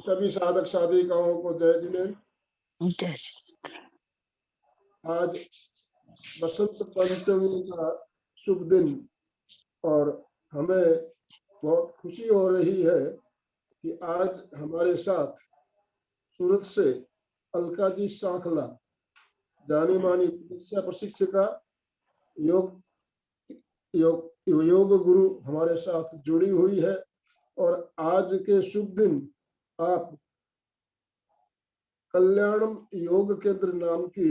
सभी साधक साधिकाओं को जय जिनेन्द्र। आज बसंत पंचमी का शुभ दिन और हमें बहुत खुशी हो रही है कि आज हमारे साथ सूरत से अलका जी सांखला, जानी मानी शिक्षा प्रशिक्षिका, योग गुरु हमारे साथ जुड़ी हुई है। और आज के शुभ दिन आप कल्याणम योग केंद्र नाम की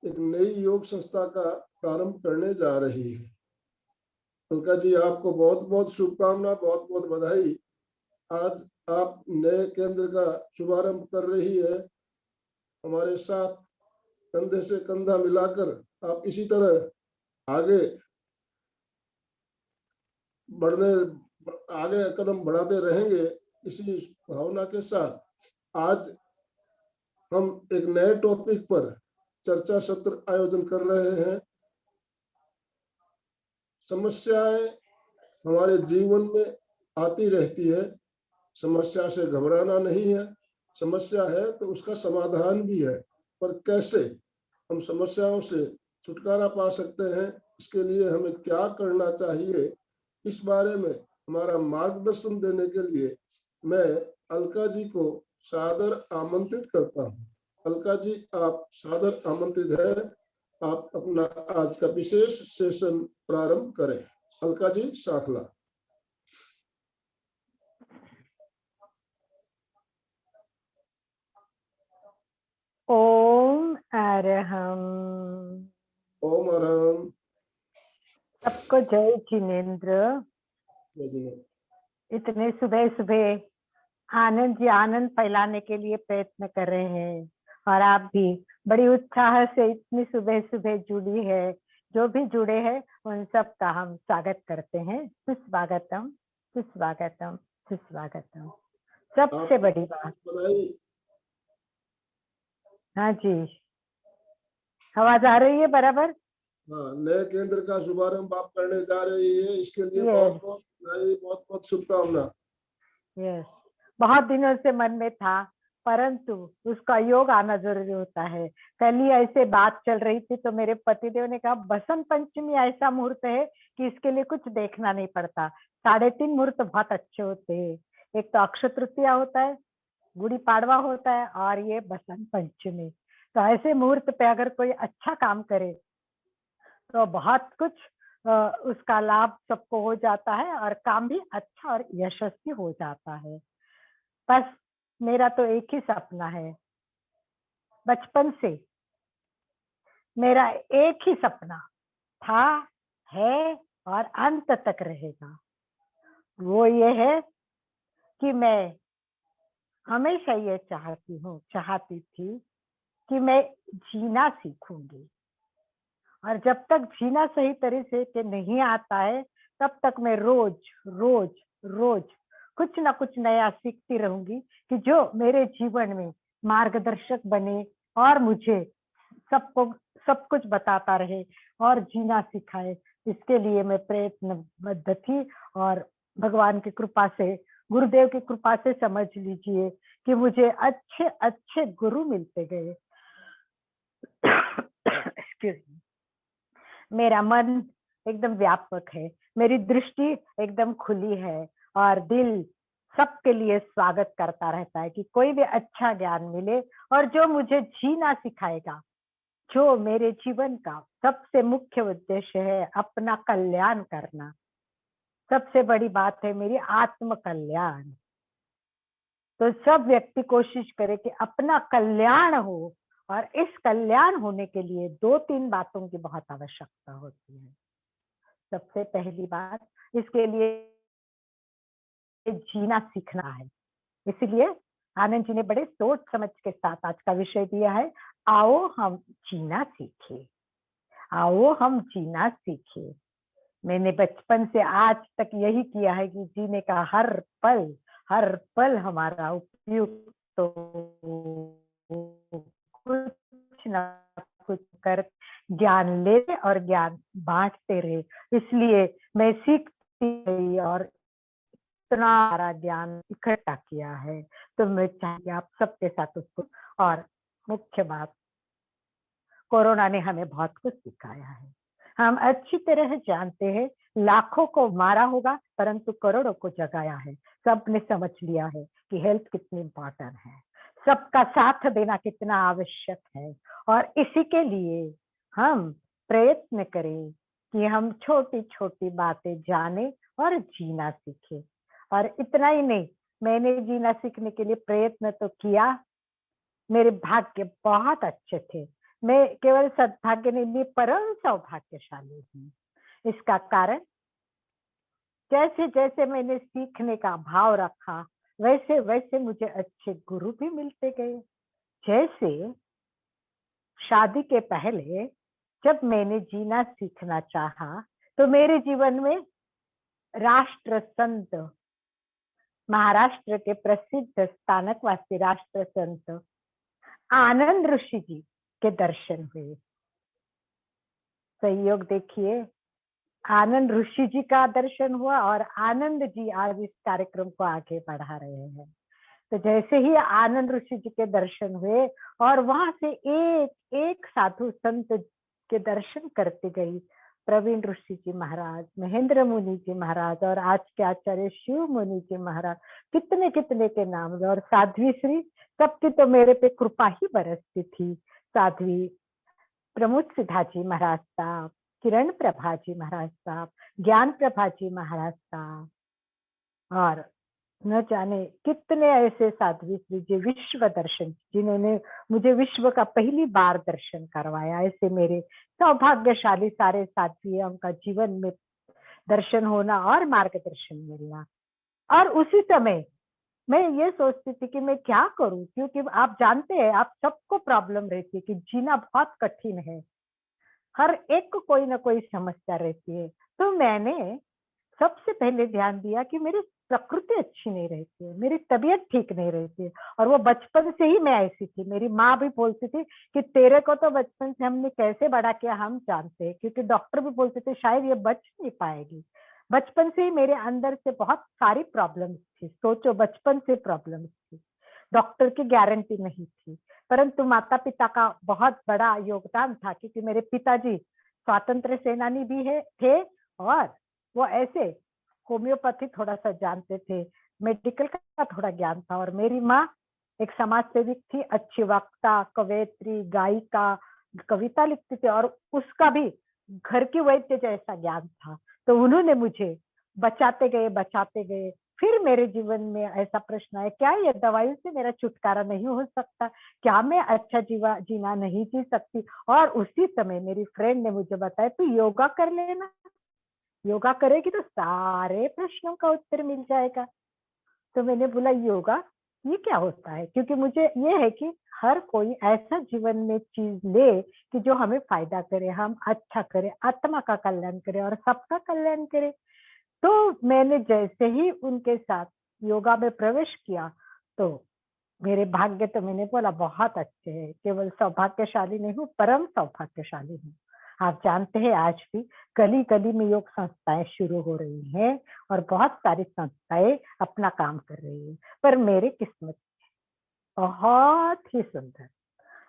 एक नई योग संस्था का प्रारंभ करने जा रही है। अलका जी, आपको बहुत बहुत शुभकामना, बहुत बहुत बधाई। आज आप नए केंद्र का शुभारंभ कर रही है। हमारे साथ कंधे से कंधा मिलाकर आप इसी तरह आगे कदम बढ़ाते रहेंगे। इसी भावना के साथ आज हम एक नए टॉपिक पर चर्चा सत्र आयोजन कर रहे हैं। समस्याएं हमारे जीवन में आती रहती है, समस्या से घबराना नहीं है। समस्या है तो उसका समाधान भी है, पर कैसे हम समस्याओं से छुटकारा पा सकते हैं, इसके लिए हमें क्या करना चाहिए, इस बारे में हमारा मार्गदर्शन देने के लिए मैं अलका जी को सादर आमंत्रित करता हूं। अलका जी, आप सादर आमंत्रित हैं। आप अपना आज का विशेष सेशन प्रारंभ करें। अलका जी सांखला। ओम अरहम। ओम अरहम। सबको जय जिनेन्द्र। इतने सुबह सुबह आनंद जी आनंद फैलाने के लिए प्रयत्न कर रहे हैं और आप भी बड़ी उत्साह से इतनी सुबह सुबह जुड़ी है। जो भी जुड़े हैं उन सब का हम स्वागत करते हैं। सुस्वागतम सुस्वागतम सुस्वागतम। सबसे बड़ी बात। हाँ जी, आवाज आ रही है बराबर? हाँ, नए केंद्र का शुभारंभ आप करने जा रही है, इसके लिए बहुत बहुत शुभकामना। यस, बहुत दिनों से मन में था, परंतु उसका योग आना जरूरी होता है। कल ही ऐसे बात चल रही थी तो मेरे पतिदेव ने कहा बसंत पंचमी ऐसा मुहूर्त है कि इसके लिए कुछ देखना नहीं पड़ता। 3.5 मुहूर्त बहुत अच्छे होते हैं। एक तो अक्षय तृतीया होता है, गुड़ी पाड़वा होता है और ये बसंत पंचमी। तो ऐसे मुहूर्त पे अगर कोई अच्छा काम करे तो बहुत कुछ उसका लाभ सबको हो जाता है और काम भी अच्छा और यशस्वी हो जाता है। बस मेरा तो एक ही सपना है, बचपन से मेरा एक ही सपना था, है और अंत तक रहेगा। वो ये है कि मैं हमेशा ये चाहती थी कि मैं जीना सीखूंगी। और जब तक जीना सही तरीके से नहीं आता है तब तक मैं रोज रोज रोज कुछ ना कुछ नया सीखती रहूंगी कि जो मेरे जीवन में मार्गदर्शक बने और मुझे सब कुछ बताता रहे और जीना सिखाए। इसके लिए मैं प्रयत्नबद्ध थी और भगवान की कृपा से, गुरुदेव की कृपा से समझ लीजिए कि मुझे अच्छे अच्छे गुरु मिलते गए। मेरा मन एकदम व्यापक है, मेरी दृष्टि एकदम खुली है और दिल सबके लिए स्वागत करता रहता है कि कोई भी अच्छा ज्ञान मिले और जो मुझे जीना सिखाएगा। जो मेरे जीवन का सबसे मुख्य उद्देश्य है अपना कल्याण करना। सबसे बड़ी बात है मेरी आत्म कल्याण। तो सब व्यक्ति कोशिश करे कि अपना कल्याण हो और इस कल्याण होने के लिए 2-3 बातों की बहुत आवश्यकता होती है। सबसे पहली बात, इसके लिए जीना सीखना है। इसलिए आनंद जी ने बड़े सोच समझ के साथ आज का विषय दिया है, आओ हम जीना सीखें। आओ हम जीना सीखें। मैंने बचपन से आज तक यही किया है कि जीने का हर पल हमारा उपयुक्त तो कुछ ना कुछ कर ज्ञान लेते और ज्ञान बांटते रहे। इसलिए मैं सीखती रही और इतना सारा ज्ञान इकट्ठा किया है, तो मैं चाहूंगी आप सबके साथ उसको। और मुख्य बात, कोरोना ने हमें बहुत कुछ सिखाया है। हम अच्छी तरह जानते हैं, लाखों को मारा होगा परंतु करोड़ों को जगाया है। सबने समझ लिया है कि हेल्थ कितनी इंपॉर्टेंट है, सबका साथ देना कितना आवश्यक है। और इसी के लिए हम प्रयत्न करें कि हम छोटी छोटी बातें जाने और जीना सीखें। और इतना ही नहीं, मैंने जीना सीखने के लिए प्रयत्न तो किया, मेरे भाग्य बहुत अच्छे थे। मैं केवल सद्भाग्य नहीं, परम सौभाग्यशाली हूँ। इसका कारण, जैसे जैसे मैंने सीखने का भाव रखा, वैसे वैसे मुझे अच्छे गुरु भी मिलते गए। जैसे शादी के पहले जब मैंने जीना सीखना चाहा, तो मेरे जीवन में राष्ट्र संत, महाराष्ट्र के प्रसिद्ध स्थानकवासी राष्ट्र संत आनंद ऋषि जी के दर्शन हुए। संयोग देखिए, आनंद ऋषि जी का दर्शन हुआ और आनंद जी आज इस कार्यक्रम को आगे बढ़ा रहे हैं। तो जैसे ही आनंद ऋषि जी के दर्शन हुए और वहां से एक एक साधु संत के दर्शन करते गई, प्रवीण ऋषि जी महाराज, महेंद्र मुनि जी महाराज और आज के आचार्य शिव मुनि जी महाराज, कितने कितने के नाम। और साध्वी श्री, सबकी तो मेरे पे कृपा ही बरसती थी। साध्वी प्रमोद सिद्धा जी महाराज साहब, किरण प्रभा जी महाराज साहब, ज्ञान प्रभा जी महाराज साहब, और न जाने कितने ऐसे साध्वी श्री जी विश्व दर्शन, जिन्होंने मुझे विश्व का पहली बार दर्शन करवाया। ऐसे मेरे सौभाग्यशाली सारे साथियों का जीवन में दर्शन होना और मार्गदर्शन मिलना। और उसी समय मैं ये सोचती थी कि मैं क्या करूं, क्योंकि आप जानते हैं, आप सबको प्रॉब्लम रहती है कि जीना बहुत कठिन है, हर एक को कोई ना कोई समस्या रहती है। तो मैंने सबसे पहले ध्यान दिया कि मेरी प्रकृति अच्छी नहीं रहती है, मेरी तबीयत ठीक नहीं रहती है। और वो बचपन से ही मैं ऐसी थी। मेरी माँ भी बोलती थी कि तेरे को तो बचपन से हमने कैसे बड़ा किया हम जानते हैं, क्योंकि डॉक्टर भी बोलते थे शायद ये बच नहीं पाएगी। बचपन से ही मेरे अंदर से बहुत सारी प्रॉब्लम्स थी। सोचो, बचपन से प्रॉब्लम्स थी, डॉक्टर की गारंटी नहीं थी। परंतु माता पिता का बहुत बड़ा योगदान था, क्योंकि मेरे पिताजी स्वातंत्र सेनानी भी थे, और वो ऐसे होम्योपैथी थोड़ा सा जानते थे, मेडिकल का थोड़ा ज्ञान था। और मेरी माँ एक समाज सेविक थी, अच्छी वक्ता, कवयित्री, गायिका, कविता लिखती थी, और उसका भी घर की वैद्य जैसा ज्ञान था। तो उन्होंने मुझे बचाते गए बचाते गए। फिर मेरे जीवन में ऐसा प्रश्न है, क्या ये दवाई से मेरा छुटकारा नहीं हो सकता? क्या मैं अच्छा जीना नहीं जी सकती? और उसी समय मेरी फ्रेंड ने मुझे बताया, तू योगा कर लेना, योगा करेगी तो सारे प्रश्नों का उत्तर मिल जाएगा। तो मैंने बोला, योगा ये क्या होता है? क्योंकि मुझे ये है कि हर कोई ऐसा जीवन में चीज ले कि जो हमें फायदा करे, हम अच्छा करें, आत्मा का कल्याण करें और सबका कल्याण करें। तो मैंने जैसे ही उनके साथ योगा में प्रवेश किया, तो मेरे भाग्य तो मैंने बोला बहुत अच्छे हैं, केवल सौभाग्यशाली नहीं हूँ, परम सौभाग्यशाली हूँ। आप जानते हैं, आज भी गली गली में योग संस्थाएं शुरू हो रही हैं और बहुत सारी संस्थाएं अपना काम कर रही है। पर मेरी किस्मत बहुत ही सुंदर,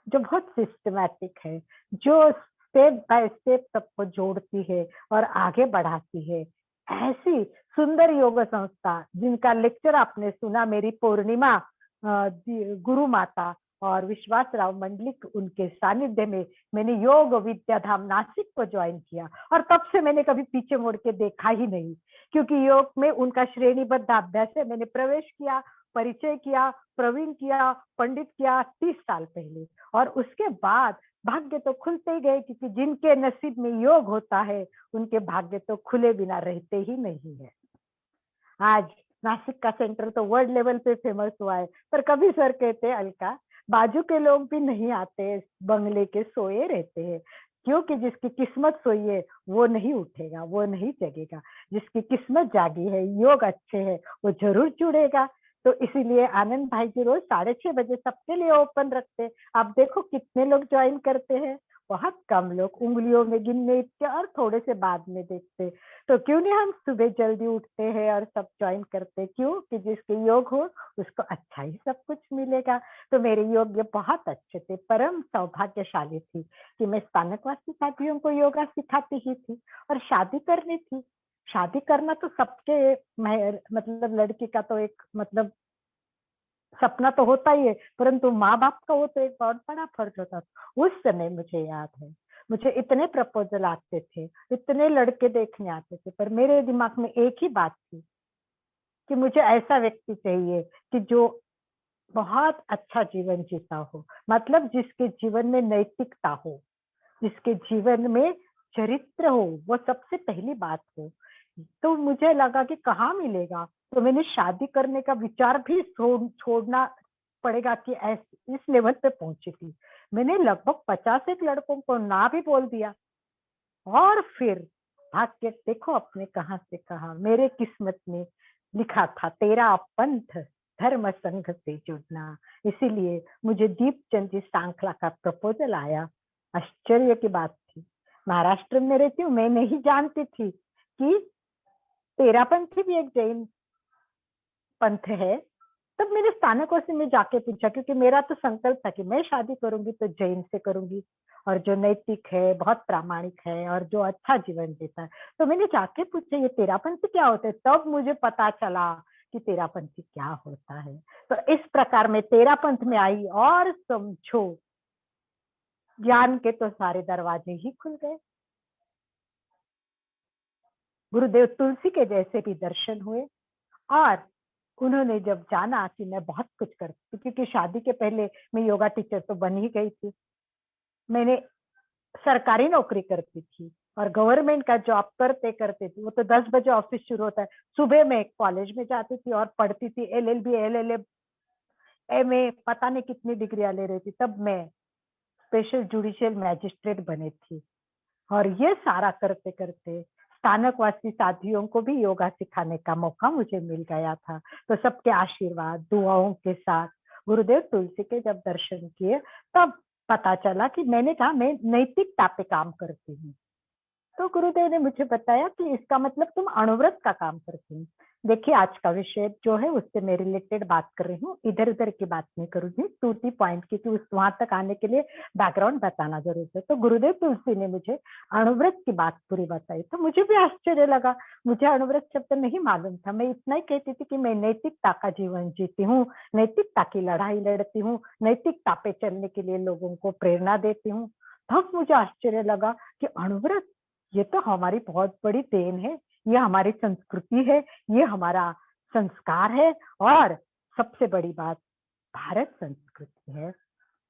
जो बहुत सिस्टमैटिक है, जो स्टेप बाय स्टेप सबको जोड़ती है और आगे बढ़ाती है। ऐसी सुंदर योग संस्था जिनका लेक्चर आपने सुना, मेरी पूर्णिमा गुरु माता और विश्वास राव मंडलिक, उनके सानिध्य में मैंने योग विद्याधाम नासिक को ज्वाइन किया। और तब से मैंने कभी पीछे मुड़ के देखा ही नहीं, क्योंकि योग में उनका श्रेणीबद्ध अभ्यास है। मैंने प्रवेश किया, परिचय किया, प्रवीण किया, पंडित किया 30 साल पहले। और उसके बाद भाग्य तो खुलते ही गए, क्योंकि जिनके नसीब में योग होता है उनके भाग्य तो खुले बिना रहते ही नहीं है। आज नासिक का सेंटर तो वर्ल्ड लेवल पे फेमस हुआ है। पर कभी सर कहते हैं, अलका, बाजू के लोग भी नहीं आते, बंगले के सोए रहते हैं, क्योंकि जिसकी किस्मत सोई है वो नहीं उठेगा, वो नहीं जगेगा। जिसकी किस्मत जागी है, योग अच्छे है, वो जरूर जुड़ेगा। तो इसीलिए आनंद भाई जी रोज 6:30 बजे सबके लिए ओपन रखते हैं। आप देखो कितने लोग ज्वाइन करते हैं, बहुत कम लोग उंगलियों में गिनने इतने और थोड़े से बाद में देखते। तो क्यों नहीं हम सुबह जल्दी उठते हैं और सब ज्वाइन करते, क्यों कि जिसके योग हो उसको अच्छा ही सब कुछ मिलेगा। तो मेरे योग ये बहुत अच्छे थे, परम सौभाग्यशाली थी कि मैं स्थानकवासी साथियों को योगा सिखाती ही थी और शादी करनी थी। शादी करना तो सबके मतलब लड़की का तो एक मतलब सपना तो होता ही है, परंतु माँ-बाप का वो तो एक बहुत बड़ा फर्ज होता था। उस समय मुझे याद है, मुझे इतने प्रपोज़ल आते थे, इतने लड़के देखने आते थे, पर मेरे दिमाग में एक ही बात थी कि मुझे ऐसा व्यक्ति चाहिए कि जो बहुत अच्छा जीवन जीता हो, मतलब जिसके जीवन में नैतिकता हो, जिसके जीवन में चरित्र हो, वो सबसे पहली बात हो। तो मुझे लगा कि कहाँ मिलेगा? तो मैंने शादी करने का विचार भी छोड़ना पड़ेगा कि इस लेवल पे पहुँची थी। मैंने लगभग 50 एक लड़कों को ना भी बोल दिया और फिर भाग्य देखो अपने कहाँ से कहा, मेरे किस्मत में लिखा था तेरा पंथ धर्म संघ से जुड़ना। इसीलिए मुझे दीपचंद जी सांखला का प्रपोजल आया। आश्चर्य की बात थी। महाराष्ट्र में रहती हूँ, मैं नहीं जानती थी कि तेरापंथी भी एक जैन पंथ है। तब मैंने स्थानकों से में जाके पूछा क्योंकि मेरा तो संकल्प था कि मैं शादी करूंगी तो जैन से करूंगी और जो नैतिक है, बहुत प्रामाणिक है और जो अच्छा जीवन देता है। तो मैंने जाके पूछा ये तेरापंथी क्या होता है? तब मुझे पता चला कि तेरापंथी क्या होता है। तो इस प्रकार मैं तेरापंथ में आई और समझो ज्ञान के तो सारे दरवाजे ही खुल गए। गुरुदेव तुलसी के जैसे भी दर्शन हुए और उन्होंने जब जाना कि मैं बहुत कुछ करती, क्योंकि शादी के पहले मैं योगा टीचर तो बन ही गई थी। मैंने सरकारी नौकरी करती थी और गवर्नमेंट का जॉब करते करते थी, वो तो 10 बजे ऑफिस शुरू होता है। सुबह में कॉलेज में जाती थी और पढ़ती थी एलएलबी, एलएलएम, एमए, पता नहीं कितनी डिग्रियां ले रही थी। तब मैं स्पेशल जुडिशियल मैजिस्ट्रेट बनी थी और ये सारा करते करते स्थानकवासी साथियों को भी योगा सिखाने का मौका मुझे मिल गया था। तो सबके आशीर्वाद दुआओं के साथ गुरुदेव तुलसी के जब दर्शन किए तब पता चला कि मैंने कहा मैं नैतिकता पे काम करती हूँ। तो गुरुदेव ने मुझे बताया कि इसका मतलब तुम अणुव्रत का काम करती हो। देखिए आज का विषय जो है उससे मैं रिलेटेड बात कर रही हूँ, इधर उधर की बात नहीं करूंगी, टू दी पॉइंट, क्योंकि उस वहां तक आने के लिए बैकग्राउंड बताना जरूर है। तो गुरुदेव तुलसी ने मुझे अणुव्रत की बात पूरी बताई तो मुझे भी आश्चर्य लगा। मुझे अणुव्रत शब्द नहीं मालूम था, मैं इतना ही कहती थी कि मैं नैतिकता का जीवन जीती हूँ, नैतिकता की लड़ाई लड़ती हूँ, नैतिकता पे चलने के लिए लोगों को प्रेरणा देती हूँ। तब मुझे आश्चर्य लगा कि अणुव्रत ये तो हमारी बहुत बड़ी देन है, ये हमारी संस्कृति है, ये हमारा संस्कार है और सबसे बड़ी बात भारत संस्कृति है।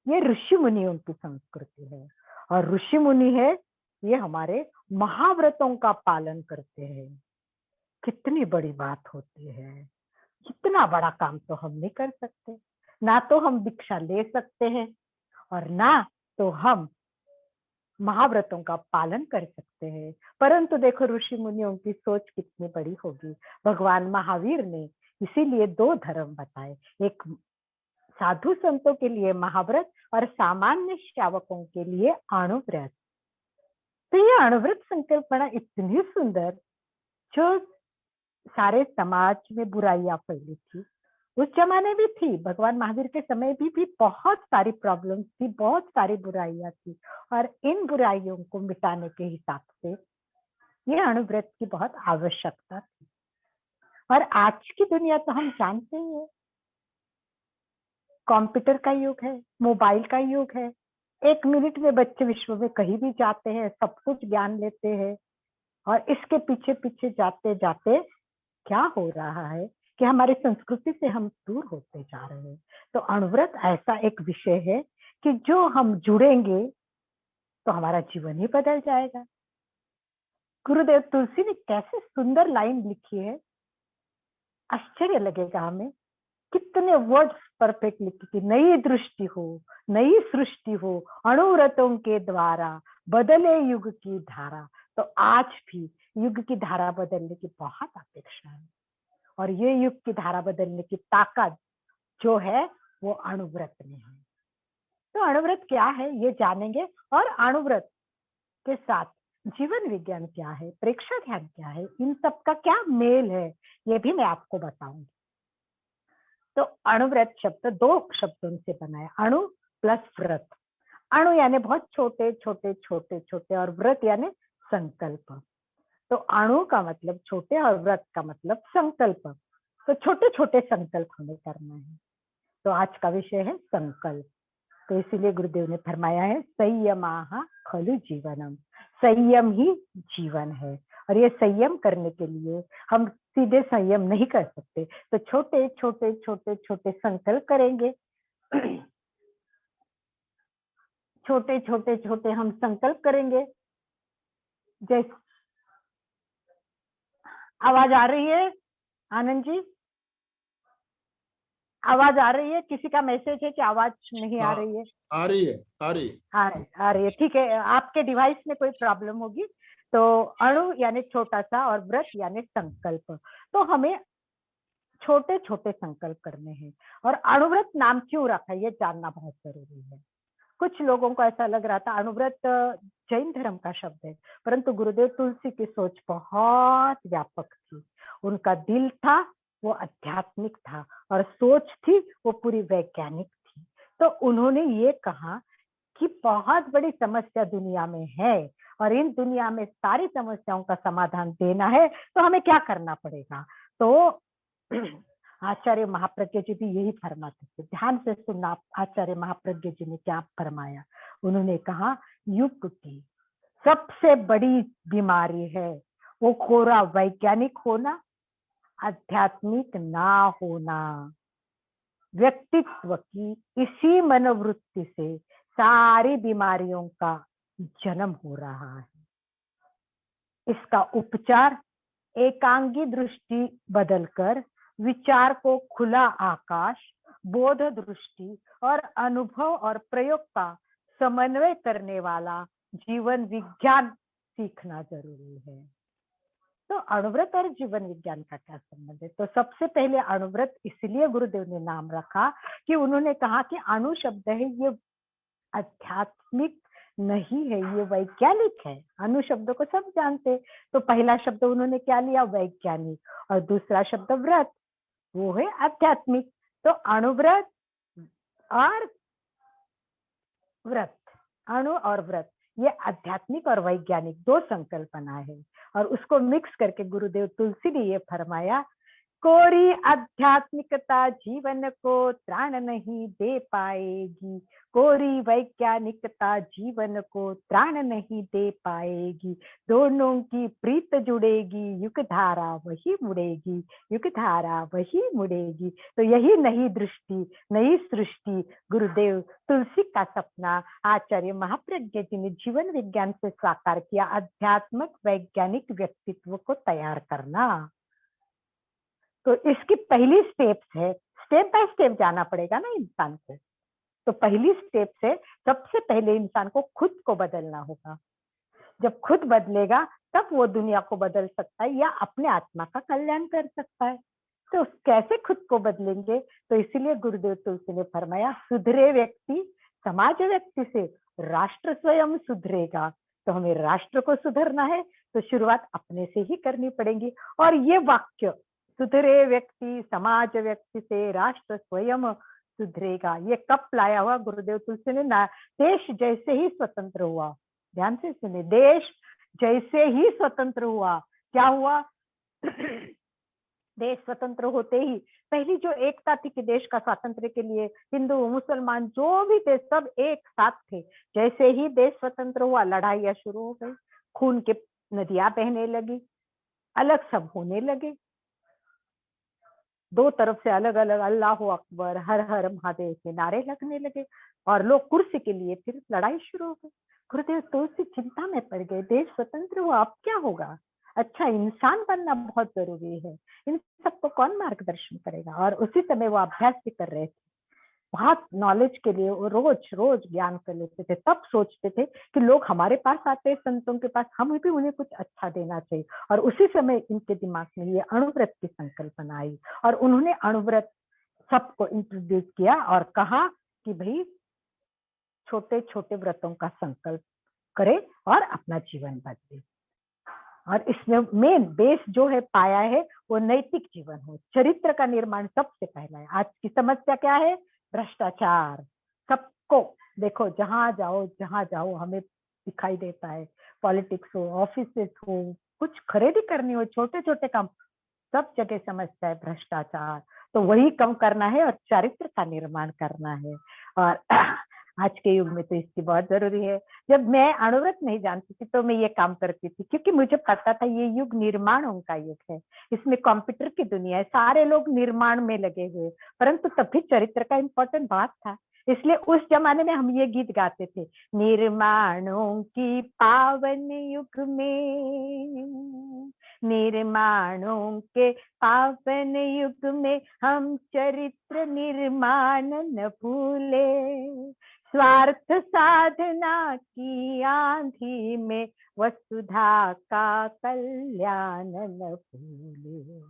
ये ऋषि मुनियों की संस्कृति है और ऋषि मुनि है ये हमारे महाव्रतों का पालन करते हैं। कितनी बड़ी बात होती है। इतना बड़ा काम तो हम नहीं कर सकते, ना तो हम दीक्षा ले सकते हैं और ना तो हम महाव्रतों का पालन कर सकते हैं। परंतु देखो ऋषि मुनियों की सोच कितनी बड़ी होगी। भगवान महावीर ने इसीलिए दो धर्म बताए, एक साधु संतों के लिए महाव्रत और सामान्य श्रावकों के लिए अणुव्रत। तो ये अणुव्रत संकल्पना इतनी सुंदर, जो सारे समाज में बुराइयां फैली थी उस जमाने भी थी, भगवान महावीर के समय भी बहुत सारी प्रॉब्लम्स थी, बहुत सारी बुराइयां थी और इन बुराइयों को मिटाने के हिसाब से ये अणुव्रत की बहुत आवश्यकता थी। और आज की दुनिया तो हम जानते ही है, कंप्यूटर का युग है, मोबाइल का युग है। 1 मिनट में बच्चे विश्व में कहीं भी जाते हैं, सब कुछ ज्ञान लेते हैं और इसके पीछे पीछे जाते जाते क्या हो रहा है कि हमारी संस्कृति से हम दूर होते जा रहे हैं। तो अणुव्रत ऐसा एक विषय है कि जो हम जुड़ेंगे तो हमारा जीवन ही बदल जाएगा। गुरुदेव तुलसी ने कैसे सुंदर लाइन लिखी है, आश्चर्य लगेगा हमें। कितने वर्ड्स परफेक्ट लिखी कि नई दृष्टि हो, नई सृष्टि हो, अणुव्रतों के द्वारा बदले युग की धारा। तो आज भी युग की धारा बदलने की बहुत अपेक्षा है और ये युग की धारा बदलने की ताकत जो है वो अणुव्रत में है। तो अणुव्रत क्या है ये जानेंगे, और अणुव्रत के साथ जीवन विज्ञान क्या है, प्रेक्षा ध्यान क्या है, इन सब का क्या मेल है, ये भी मैं आपको बताऊंगी। तो अणुव्रत शब्द दो शब्दों से बना है, अणु प्लस व्रत। अणु यानी बहुत छोटे छोटे छोटे छोटे, और व्रत यानी संकल्प। तो अणु का मतलब छोटे और व्रत का मतलब संकल्प। तो छोटे छोटे संकल्प हमें करना है। तो आज का विषय है संकल्प। तो इसीलिए गुरुदेव ने फरमाया है संयमाः खलु जीवनम, संयम ही जीवन है। और ये संयम करने के लिए हम सीधे संयम नहीं कर सकते, तो छोटे छोटे छोटे छोटे संकल्प करेंगे। छोटे छोटे छोटे हम संकल्प करेंगे। जैसे आवाज आ रही है आनंद जी? आवाज आ रही है? किसी का मैसेज है कि आवाज नहीं आ रही है? आ रही है, आ रही है। आ रही है, ठीक है। आपके डिवाइस में कोई प्रॉब्लम होगी। तो अणु यानी छोटा सा, और व्रत यानी संकल्प। तो हमें छोटे छोटे संकल्प करने हैं। और अणुव्रत नाम क्यों रखा है ये जानना बहुत जरूरी है। कुछ लोगों को ऐसा लग रहा था अणुव्रत जैन धर्म का शब्द है, परंतु गुरुदेव तुलसी की सोच बहुत व्यापक थी। उनका दिल था वो आध्यात्मिक था, और सोच थी वो पूरी वैज्ञानिक थी। तो उन्होंने ये कहा कि बहुत बड़ी समस्या दुनिया में है, और इन दुनिया में सारी समस्याओं का समाधान देना है, तो हमें क्या करना पड़ेगा। तो आचार्य महाप्रज्ञ जी भी यही फरमाते थे। ध्यान से सुनना, आचार्य महाप्रज्ञ जी ने क्या फरमाया। उन्होंने कहा युग की सबसे बड़ी बीमारी है वो कोरा वैज्ञानिक होना, आध्यात्मिक ना होना। व्यक्तित्व की इसी मनोवृत्ति से सारी बीमारियों का जन्म हो रहा है। इसका उपचार एकांगी दृष्टि बदलकर विचार को खुला आकाश, बोध दृष्टि और अनुभव और प्रयोग का समन्वय करने वाला जीवन विज्ञान सीखना जरूरी है। तो अणुव्रत और जीवन विज्ञान का क्या संबंध है? तो सबसे पहले अणुव्रत इसलिए गुरुदेव ने नाम रखा कि उन्होंने कहा कि अणु शब्द है ये आध्यात्मिक नहीं है, ये वैज्ञानिक है। अणु शब्द को सब जानते। तो पहला शब्द उन्होंने क्या लिया? वैज्ञानिक। और दूसरा शब्द व्रत, वो है आध्यात्मिक। तो अणुव्रत और व्रत, अणु और व्रत, ये आध्यात्मिक और वैज्ञानिक दो संकल्पना है। और उसको मिक्स करके गुरुदेव तुलसी ने ये फरमाया, कोरी आध्यात्मिकता जीवन को त्राण नहीं दे पाएगी, कोरी वैज्ञानिकता जीवन को त्राण नहीं दे पाएगी। दोनों की प्रीत जुड़ेगी, युग धारा वही मुड़ेगी, युग धारा वही मुड़ेगी। तो यही नई दृष्टि, नई सृष्टि गुरुदेव तुलसी का सपना आचार्य महाप्रज्ञ जी ने जीवन विज्ञान से साकार किया, आध्यात्मिक वैज्ञानिक व्यक्तित्व को तैयार करना। तो इसकी पहली स्टेप्स है, स्टेप बाय स्टेप जाना पड़ेगा ना इंसान को। तो पहली स्टेप से सबसे पहले इंसान को खुद को बदलना होगा। जब खुद बदलेगा तब वो दुनिया को बदल सकता है या अपने आत्मा का कल्याण कर सकता है। तो कैसे खुद को बदलेंगे? तो इसीलिए गुरुदेव तुलसी ने फरमाया, सुधरे व्यक्ति समाज व्यक्ति से राष्ट्र स्वयं सुधरेगा। तो हमें राष्ट्र को सुधरना है तो शुरुआत अपने से ही करनी पड़ेगी। और ये वाक्य, सुधरे व्यक्ति समाज व्यक्ति से राष्ट्र स्वयं सुधरेगा, ये कब लाया हुआ गुरुदेव तुलसी ने ना? देश जैसे ही स्वतंत्र हुआ, ध्यान से सुने, देश जैसे ही स्वतंत्र हुआ, क्या हुआ? देश स्वतंत्र होते ही पहली जो एकता थी कि देश का स्वातंत्र्य के लिए हिंदू मुसलमान जो भी थे सब एक साथ थे। जैसे ही देश स्वतंत्र हुआ लड़ाइयां शुरू हो गई, खून के नदियां बहने लगी, अलग सब होने लगे, दो तरफ से अलग अलग अल्लाह अकबर हर हर महादेव के नारे लगने लगे, और लोग कुर्सी के लिए फिर लड़ाई शुरू हो गई। गुरुदेव तुलसी चिंता में पड़ गए, देश स्वतंत्र हुआ अब क्या होगा? अच्छा इंसान बनना बहुत जरूरी है, इन सबको कौन मार्गदर्शन करेगा? और उसी समय वो अभ्यास भी कर रहे थे, बहुत नॉलेज के लिए वो रोज रोज ज्ञान कर लेते थे। तब सोचते थे कि लोग हमारे पास आते हैं संतों के पास, हम भी उन्हें कुछ अच्छा देना चाहिए। और उसी समय इनके दिमाग में ये अणुव्रत की संकल्पना आई, और उन्होंने अणुव्रत सबको इंट्रोड्यूस किया और कहा कि भाई छोटे छोटे व्रतों का संकल्प करे और अपना जीवन बदले। और इसमें मेन बेस जो है पाया है वो नैतिक जीवन हो, चरित्र का निर्माण सबसे पहला है। आज की समस्या क्या है? भ्रष्टाचार। सबको देखो, जहां जाओ हमें दिखाई देता है, पॉलिटिक्स हो, ऑफिसेस हो, कुछ खरीदी करनी हो, छोटे छोटे काम, सब जगह समस्या है भ्रष्टाचार। तो वही कम करना है और चरित्र का निर्माण करना है। और आज के युग में तो इसकी बहुत जरूरी है। जब मैं अणुव्रत नहीं जानती थी तो मैं ये काम करती थी, क्योंकि मुझे पता था ये युग निर्माणों का युग है, इसमें कंप्यूटर की दुनिया है, सारे लोग निर्माण में लगे हुए, परंतु तब भी चरित्र का इम्पोर्टेंट बात था। इसलिए उस जमाने में हम ये गीत गाते थे, निर्माणों की पावन युग में, निर्माणों के पावन युग में हम चरित्र निर्माण न भूले, स्वार्थ साधना की आंधी में वसुधा का कल्याण न भूले,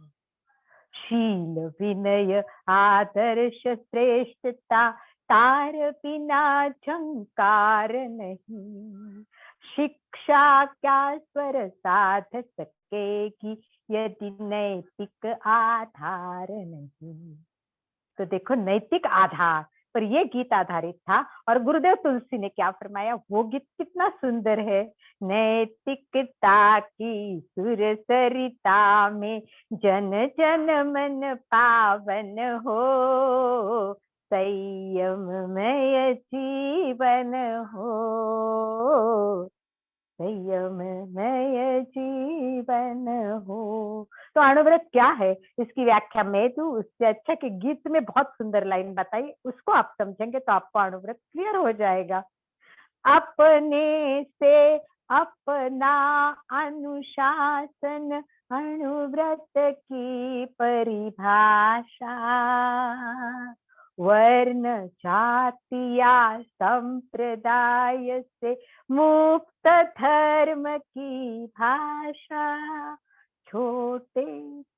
शील विनय आदर्श श्रेष्ठता तार बिना झंकार नहीं, शिक्षा क्या स्वर साध सकेगी यदि नैतिक आधार नहीं। तो देखो, नैतिक आधार पर ये गीत आधारित था। और गुरुदेव तुलसी ने क्या फरमाया, वो गीत कितना सुंदर है, नैतिकता की सुर सरिता में जन जन मन पावन हो, संयममय जीवन हो, संयममय जीवन हो। तो अणुव्रत क्या है, इसकी व्याख्या मैं दूं उससे अच्छा कि गीत में बहुत सुंदर लाइन बताई, उसको आप समझेंगे तो आपको अणुव्रत क्लियर हो जाएगा। अपने से अपना अनुशासन अणुव्रत की परिभाषा, वर्ण जाति या संप्रदाय से मुक्त धर्म की भाषा, छोटे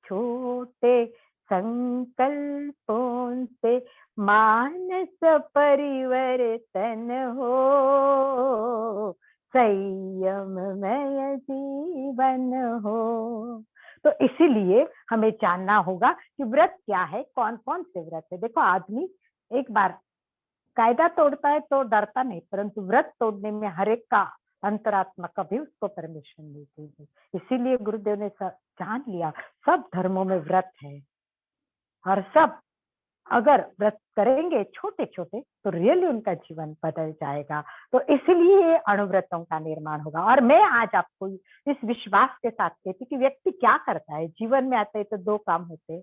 छोटे संकल्पों से मानस परिवर्तन हो, संयममय जीवन हो। तो इसीलिए हमें जानना होगा कि व्रत क्या है, कौन कौन से व्रत है। देखो, आदमी एक बार कायदा तोड़ता है तो डरता नहीं, परंतु व्रत तोड़ने में हर एक का अंतरात्मा कभी उसको परमिशन नहीं देगी। इसीलिए गुरुदेव ने जान लिया सब धर्मों में व्रत है, और सब अगर व्रत करेंगे छोटे छोटे तो रियली उनका जीवन बदल जाएगा। तो इसलिए अणुव्रतों का निर्माण होगा। और मैं आज आपको इस विश्वास के साथ कहती कि व्यक्ति क्या करता है जीवन में आते है तो दो काम होते हैं।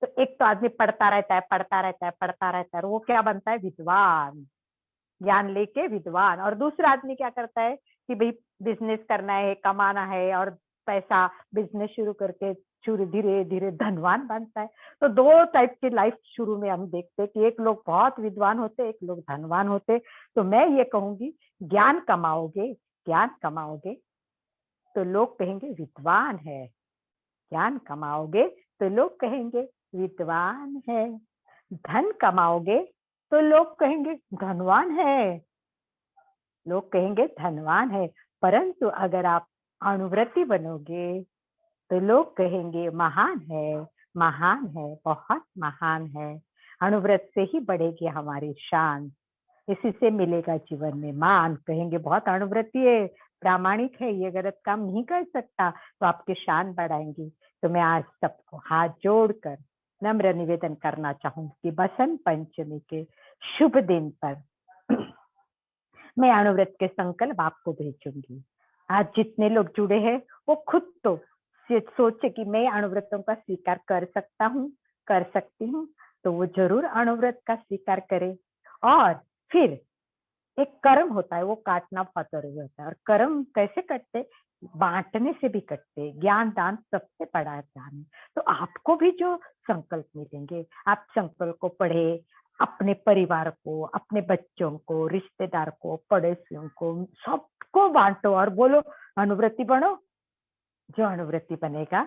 तो एक तो आदमी पढ़ता रहता है, पढ़ता रहता है, पढ़ता रहता है, और वो क्या बनता है, विद्वान, ज्ञान लेके विद्वान। और दूसरा आदमी क्या करता है कि भाई बिजनेस करना है, कमाना है, और पैसा बिजनेस शुरू करके शुरू धीरे धीरे धनवान बनता है। तो दो टाइप की लाइफ शुरू में हम देखते हैं कि एक लोग बहुत विद्वान होते, एक लोग धनवान होते। तो मैं ये कहूंगी, ज्ञान कमाओगे, ज्ञान कमाओगे तो लोग कहेंगे विद्वान है, ज्ञान कमाओगे तो लोग कहेंगे विद्वान है, धन कमाओगे तो लोग कहेंगे धनवान है, लोग कहेंगे धनवान है। परंतु अगर आप अणुव्रती बनोगे तो लोग कहेंगे महान है, महान है, बहुत महान है। अणुव्रत से ही बढ़ेगी हमारी शान, इसी से मिलेगा जीवन में मान। कहेंगे बहुत अणुव्रती है, प्रामाणिक है, ये गलत काम नहीं कर सकता, तो आपकी शान बढ़ाएंगी। तो मैं आज सबको हाथ जोड़कर नम्र निवेदन करना चाहूंगी कि बसंत पंचमी के शुभ दिन पर मैं अणुव्रत के संकल्प आपको भेजूंगी। आज जितने लोग जुड़े हैं वो खुद तो सोचे कि मैं अणुव्रतों का स्वीकार कर सकता हूँ, कर सकती हूँ, तो वो जरूर अणुव्रत का स्वीकार करे। और फिर एक कर्म होता है, वो काटना बहुत जरूरी होता है। और कर्म कैसे कटते, बांटने से भी कटते। ज्ञान दान सबसे बड़ा ज्ञान है। तो आपको भी जो संकल्प मिलेंगे, आप संकल्प को पढ़े, अपने परिवार को, अपने बच्चों को, रिश्तेदार को, पड़ोसियों को, सबको बांटो और बोलो अणुव्रती बनो। जो अणुव्रती बनेगा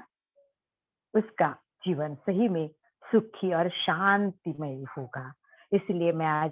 उसका जीवन सही में सुखी और शांतिमय होगा। इसलिए मैं आज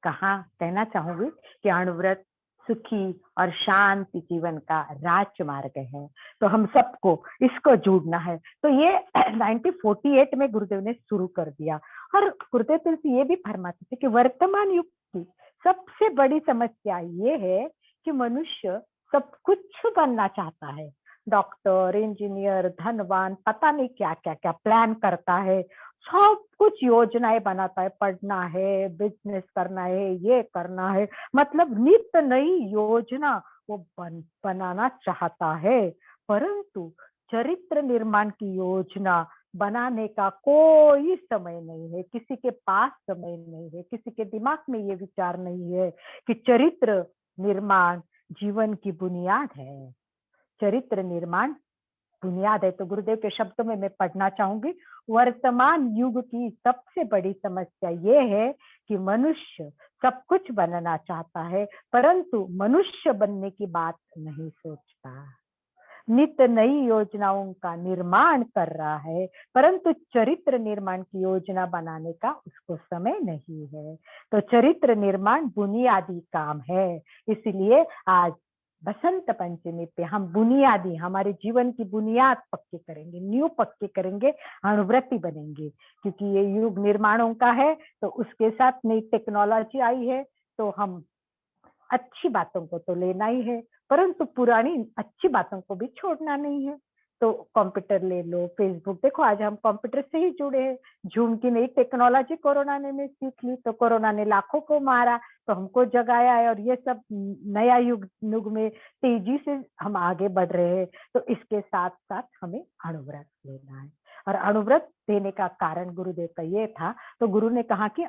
कहा कहना चाहूंगी कि अणुव्रत सुखी और शांति जीवन का राजमार्ग है। तो हम सबको इसको जोड़ना है। तो ये 1948 में गुरुदेव ने शुरू कर दिया। और गुरुदेव तुलसी ये भी फरमाते थे कि वर्तमान युग की सबसे बड़ी समस्या ये है कि मनुष्य सब कुछ बनना चाहता है। डॉक्टर, इंजीनियर, धनवान, पता नहीं क्या क्या क्या प्लान करता है, सब कुछ योजनाएं बनाता है, पढ़ना है, बिजनेस करना है, ये करना है, मतलब नित्य नई योजना वो बनाना चाहता है। परंतु चरित्र निर्माण की योजना बनाने का कोई समय नहीं है, किसी के पास समय नहीं है, किसी के दिमाग में ये विचार नहीं है कि चरित्र निर्माण जीवन की बुनियाद है। चरित्र निर्माण बुनियाद है। तो गुरुदेव के शब्दों में मैं पढ़ना चाहूंगी, वर्तमान युग की सबसे बड़ी समस्या ये है कि मनुष्य सब कुछ बनना चाहता है, परंतु मनुष्य बनने की बात नहीं सोचता। नित्य नई योजनाओं का निर्माण कर रहा है, परंतु चरित्र निर्माण की योजना बनाने का उसको समय नहीं है। तो चरित्र निर्माण बुनियादी काम है। इसलिए आज बसंत पंचमी पे हम बुनियादी, हमारे जीवन की बुनियाद पक्की करेंगे, न्यू पक्की करेंगे, अणुव्रती बनेंगे। क्योंकि ये युग निर्माणों का है, तो उसके साथ नई टेक्नोलॉजी आई है, तो हम अच्छी बातों को तो लेना ही है, परंतु पुरानी अच्छी बातों को भी छोड़ना नहीं है। तो कंप्यूटर ले लो, फेसबुक देखो, आज हम कंप्यूटर से ही जुड़े हैं। जूम की नई टेक्नोलॉजी कोरोना ने सीख ली, तो कोरोना ने लाखों को मारा, तो हमको जगाया है। और ये सब नया युग में तेजी से हम आगे बढ़ रहे हैं। तो इसके साथ साथ हमें अणुव्रत लेना है। और अणुव्रत देने का कारण गुरुदेव का ये था, तो गुरु ने कहा कि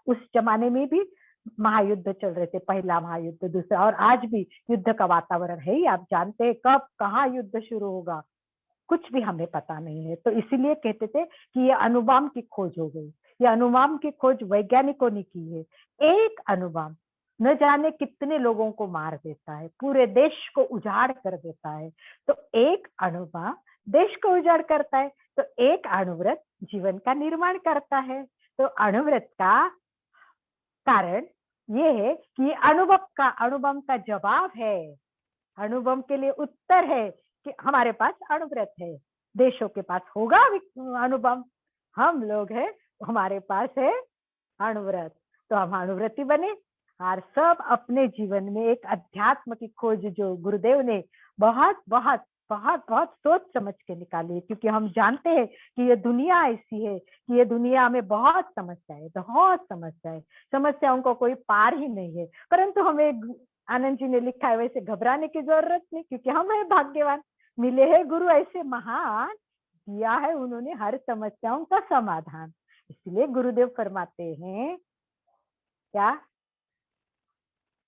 उस जमाने में भी महायुद्ध चल रहे थे, पहला महायुद्ध, दूसरा, और आज भी युद्ध का वातावरण है ही। आप जानते हैं कब कहाँ युद्ध शुरू होगा, कुछ भी हमें पता नहीं है। तो इसीलिए कहते थे कि ये अणुबम की खोज हो गई। ये अणुबम की खोज वैज्ञानिकों ने की है। एक अणुबम न जाने कितने लोगों को मार देता है, पूरे देश को उजाड़ कर देता है। तो एक अणुबम देश को उजाड़ करता है, तो एक अणुव्रत जीवन का निर्माण करता है। तो अणुव्रत का कारण ये है कि अणुबम का जवाब है, अणुबम के लिए उत्तर है कि हमारे पास अणुव्रत है। देशों के पास होगा अणुबम, हम लोग हैं, हमारे पास है अणुव्रत। तो हम अणुव्रती बने और सब अपने जीवन में एक अध्यात्म की खोज जो गुरुदेव ने बहुत बहुत बहुत बहुत सोच समझ के निकाली है। क्योंकि हम जानते हैं कि ये दुनिया ऐसी है कि ये दुनिया में बहुत समस्याएं, समस्याओं को कोई पार ही नहीं है। परंतु हमें, आनंद जी ने लिखा है, वैसे घबराने की जरूरत नहीं, क्योंकि हम है भाग्यवान, मिले हैं गुरु ऐसे महान, दिया है उन्होंने हर समस्याओं का समाधान। इसलिए गुरुदेव फरमाते हैं क्या,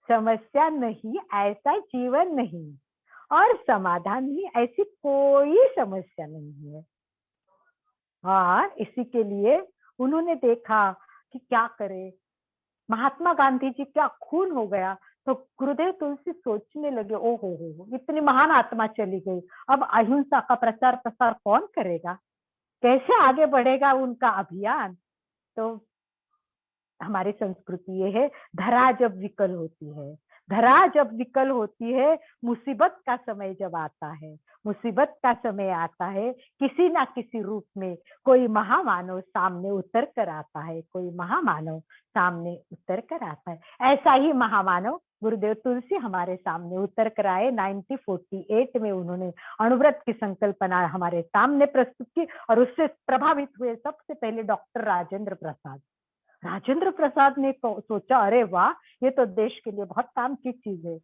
समस्या नहीं ऐसा जीवन नहीं, और समाधान नहीं ऐसी कोई समस्या नहीं है। और इसी के लिए उन्होंने देखा कि क्या करे, महात्मा गांधी जी क्या खून हो गया। तो गुरुदेव तुलसी सोचने लगे, ओ हो, इतनी महान आत्मा चली गई, अब अहिंसा का प्रचार प्रसार कौन करेगा, कैसे आगे बढ़ेगा उनका अभियान। तो हमारी संस्कृति ये है, धरा जब विकल होती है, धरा जब विकल होती है, मुसीबत का समय जब आता है, मुसीबत का समय आता है, किसी ना किसी रूप में कोई महामानव सामने उतर कर आता है, कोई महामानव सामने उतर कर आता है। ऐसा ही महामानव गुरुदेव तुलसी हमारे सामने उतर कर आए। 1948 में उन्होंने अणुव्रत की संकल्पना हमारे सामने प्रस्तुत की, और उससे प्रभावित हुए सबसे पहले डॉक्टर राजेंद्र प्रसाद। राजेंद्र प्रसाद ने सोचा, अरे वाह, ये तो देश के लिए बहुत काम की चीज है।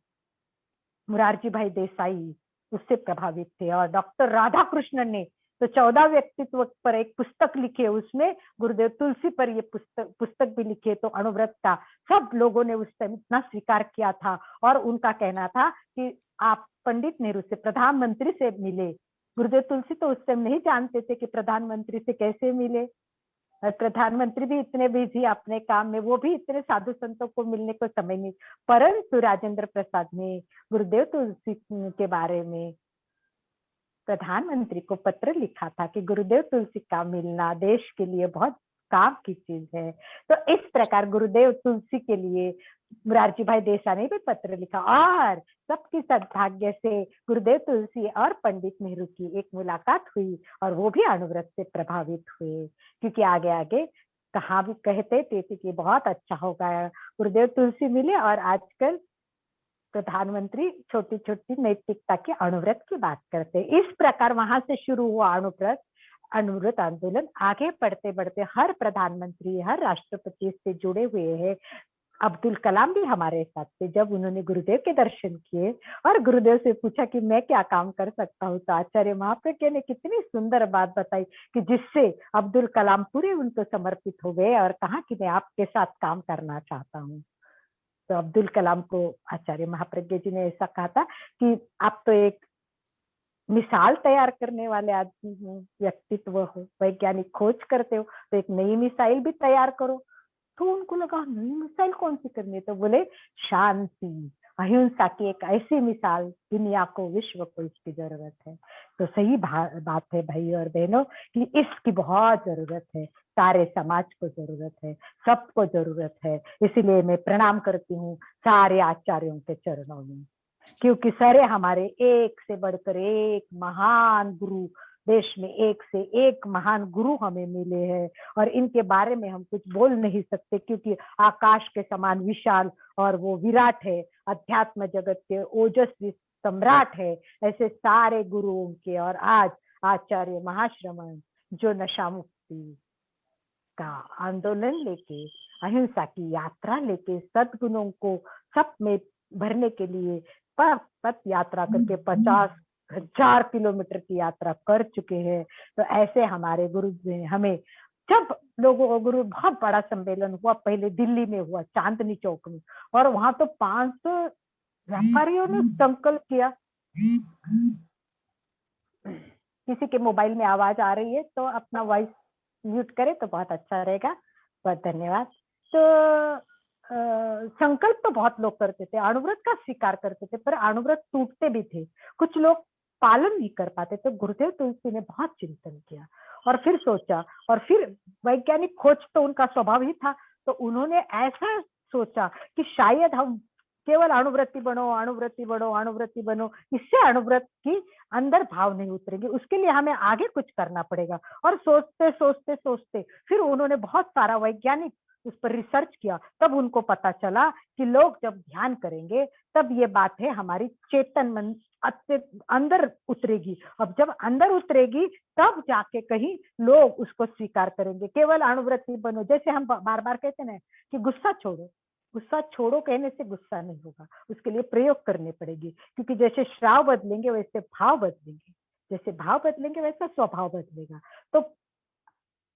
मुरारजी भाई देसाई उससे प्रभावित थे, और डॉक्टर राधाकृष्णन ने तो 14 व्यक्तित्व पर एक पुस्तक लिखी है, उसमें गुरुदेव तुलसी पर ये पुस्तक भी लिखी है। तो अणुव्रत का सब लोगों ने उस टाइम इतना स्वीकार किया था, और उनका कहना था कि आप पंडित नेहरू से, प्रधानमंत्री से मिले। गुरुदेव तुलसी तो उस टाइम नहीं जानते थे कि प्रधानमंत्री से कैसे मिले, और प्रधानमंत्री भी इतने बिजी अपने काम में, वो भी इतने साधु संतों को मिलने को समय नहीं। परंतु राजेंद्र प्रसाद ने गुरुदेव तुलसी के बारे में प्रधानमंत्री को पत्र लिखा था कि गुरुदेव तुलसी का मिलना देश के लिए बहुत काम की चीज है। तो इस प्रकार गुरुदेव तुलसी के लिए मुरारजी भाई देसाई ने भी पत्र लिखा और सबकी सद्भाग्य से गुरुदेव तुलसी और पंडित नेहरू की एक मुलाकात हुई और वो भी अणुव्रत से प्रभावित हुए, क्योंकि आगे आगे कहा भी कहते थे कि बहुत अच्छा होगा, गुरुदेव तुलसी मिले और आजकल प्रधानमंत्री छोटी छोटी नैतिकता के अणुव्रत की बात करते। इस प्रकार वहां से शुरू हुआ अणुव्रत आंदोलन आगे बढ़ते बढ़ते हर प्रधानमंत्री हर राष्ट्रपति से जुड़े हुए हैं। अब्दुल कलाम भी हमारे साथ थे। जब उन्होंने गुरुदेव के दर्शन किए और गुरुदेव से पूछा कि मैं क्या काम कर सकता हूँ, तो आचार्य महाप्रज्ञ ने कितनी सुंदर बात बताई कि जिससे अब्दुल कलाम पूरे उनको समर्पित हो गए और कहा कि मैं आपके साथ काम करना चाहता हूँ। तो अब्दुल कलाम को आचार्य महाप्रज्ञ जी ने ऐसा कहा था कि आप तो एक मिसाल तैयार करने वाले आदमी हो, व्यक्तित्व हो, वैज्ञानिक खोज करते हो, तो एक नई मिसाइल भी तैयार करो। तो उनको लगा नई मिसाइल कौन सी करनी है, तो बोले शांति अहिंसा की एक ऐसी मिसाल दुनिया को विश्व को इसकी जरूरत है। तो सही बात है भाई और बहनों कि इसकी बहुत जरूरत है, सारे समाज को जरूरत है, सबको जरूरत है। इसीलिए मैं प्रणाम करती हूँ सारे आचार्यों के चरणों में, क्योंकि सारे हमारे एक से बढ़कर एक महान गुरु, देश में एक से एक महान गुरु हमें मिले हैं और इनके बारे में हम कुछ बोल नहीं सकते, क्योंकि आकाश के समान विशाल और वो विराट है, अध्यात्म जगत के ओजस्वी सम्राट है। ऐसे सारे गुरुओं के और आज आचार्य महाश्रमण जो नशा मुक्ति का आंदोलन लेके, अहिंसा की यात्रा लेके, सद्गुणों को सब में भरने के लिए पथ यात्रा करके 50,000 किलोमीटर की यात्रा कर चुके हैं। तो ऐसे हमारे गुरु ने हमें, जब लोगों को गुरु बहुत बड़ा सम्मेलन हुआ, पहले दिल्ली में हुआ चांदनी चौक में, और वहां तो 500 व्यापारियों ने संकल्प किया। किसी के मोबाइल में आवाज आ रही है तो अपना वॉइस म्यूट करे तो बहुत अच्छा रहेगा। बहुत धन्यवाद। तो संकल्प तो बहुत लोग करते थे, अणुव्रत का स्वीकार करते थे, पर अणुव्रत टूटते भी थे, कुछ लोग पालन नहीं कर पाते। तो गुरुदेव तुलसी ने बहुत चिंतन किया और फिर सोचा, और फिर वैज्ञानिक खोज तो उनका स्वभाव ही था, तो उन्होंने ऐसा सोचा कि शायद हम केवल अणुव्रती बनो अणुव्रती बनो अणुव्रती बनो, इससे अणुव्रत की अंदर भाव नहीं उतरेंगे, उसके लिए हमें आगे कुछ करना पड़ेगा। और सोचते सोचते सोचते फिर उन्होंने बहुत सारा वैज्ञानिक उस पर रिसर्च किया, तब उनको पता चला कि लोग जब ध्यान करेंगे तब ये बात है हमारी चेतन मन अंदर उतरेगी। अब जब अंदर उतरेगी तब जाके कहीं लोग उसको स्वीकार करेंगे। केवल अणुव्रती बनो, जैसे हम बार बार कहते हैं कि गुस्सा छोड़ो, गुस्सा छोड़ो कहने से गुस्सा नहीं होगा, उसके लिए प्रयोग करने पड़ेगी, क्योंकि जैसे श्राव बदलेंगे वैसे भाव बदलेंगे, जैसे भाव बदलेंगे वैसा स्वभाव बदलेगा। तो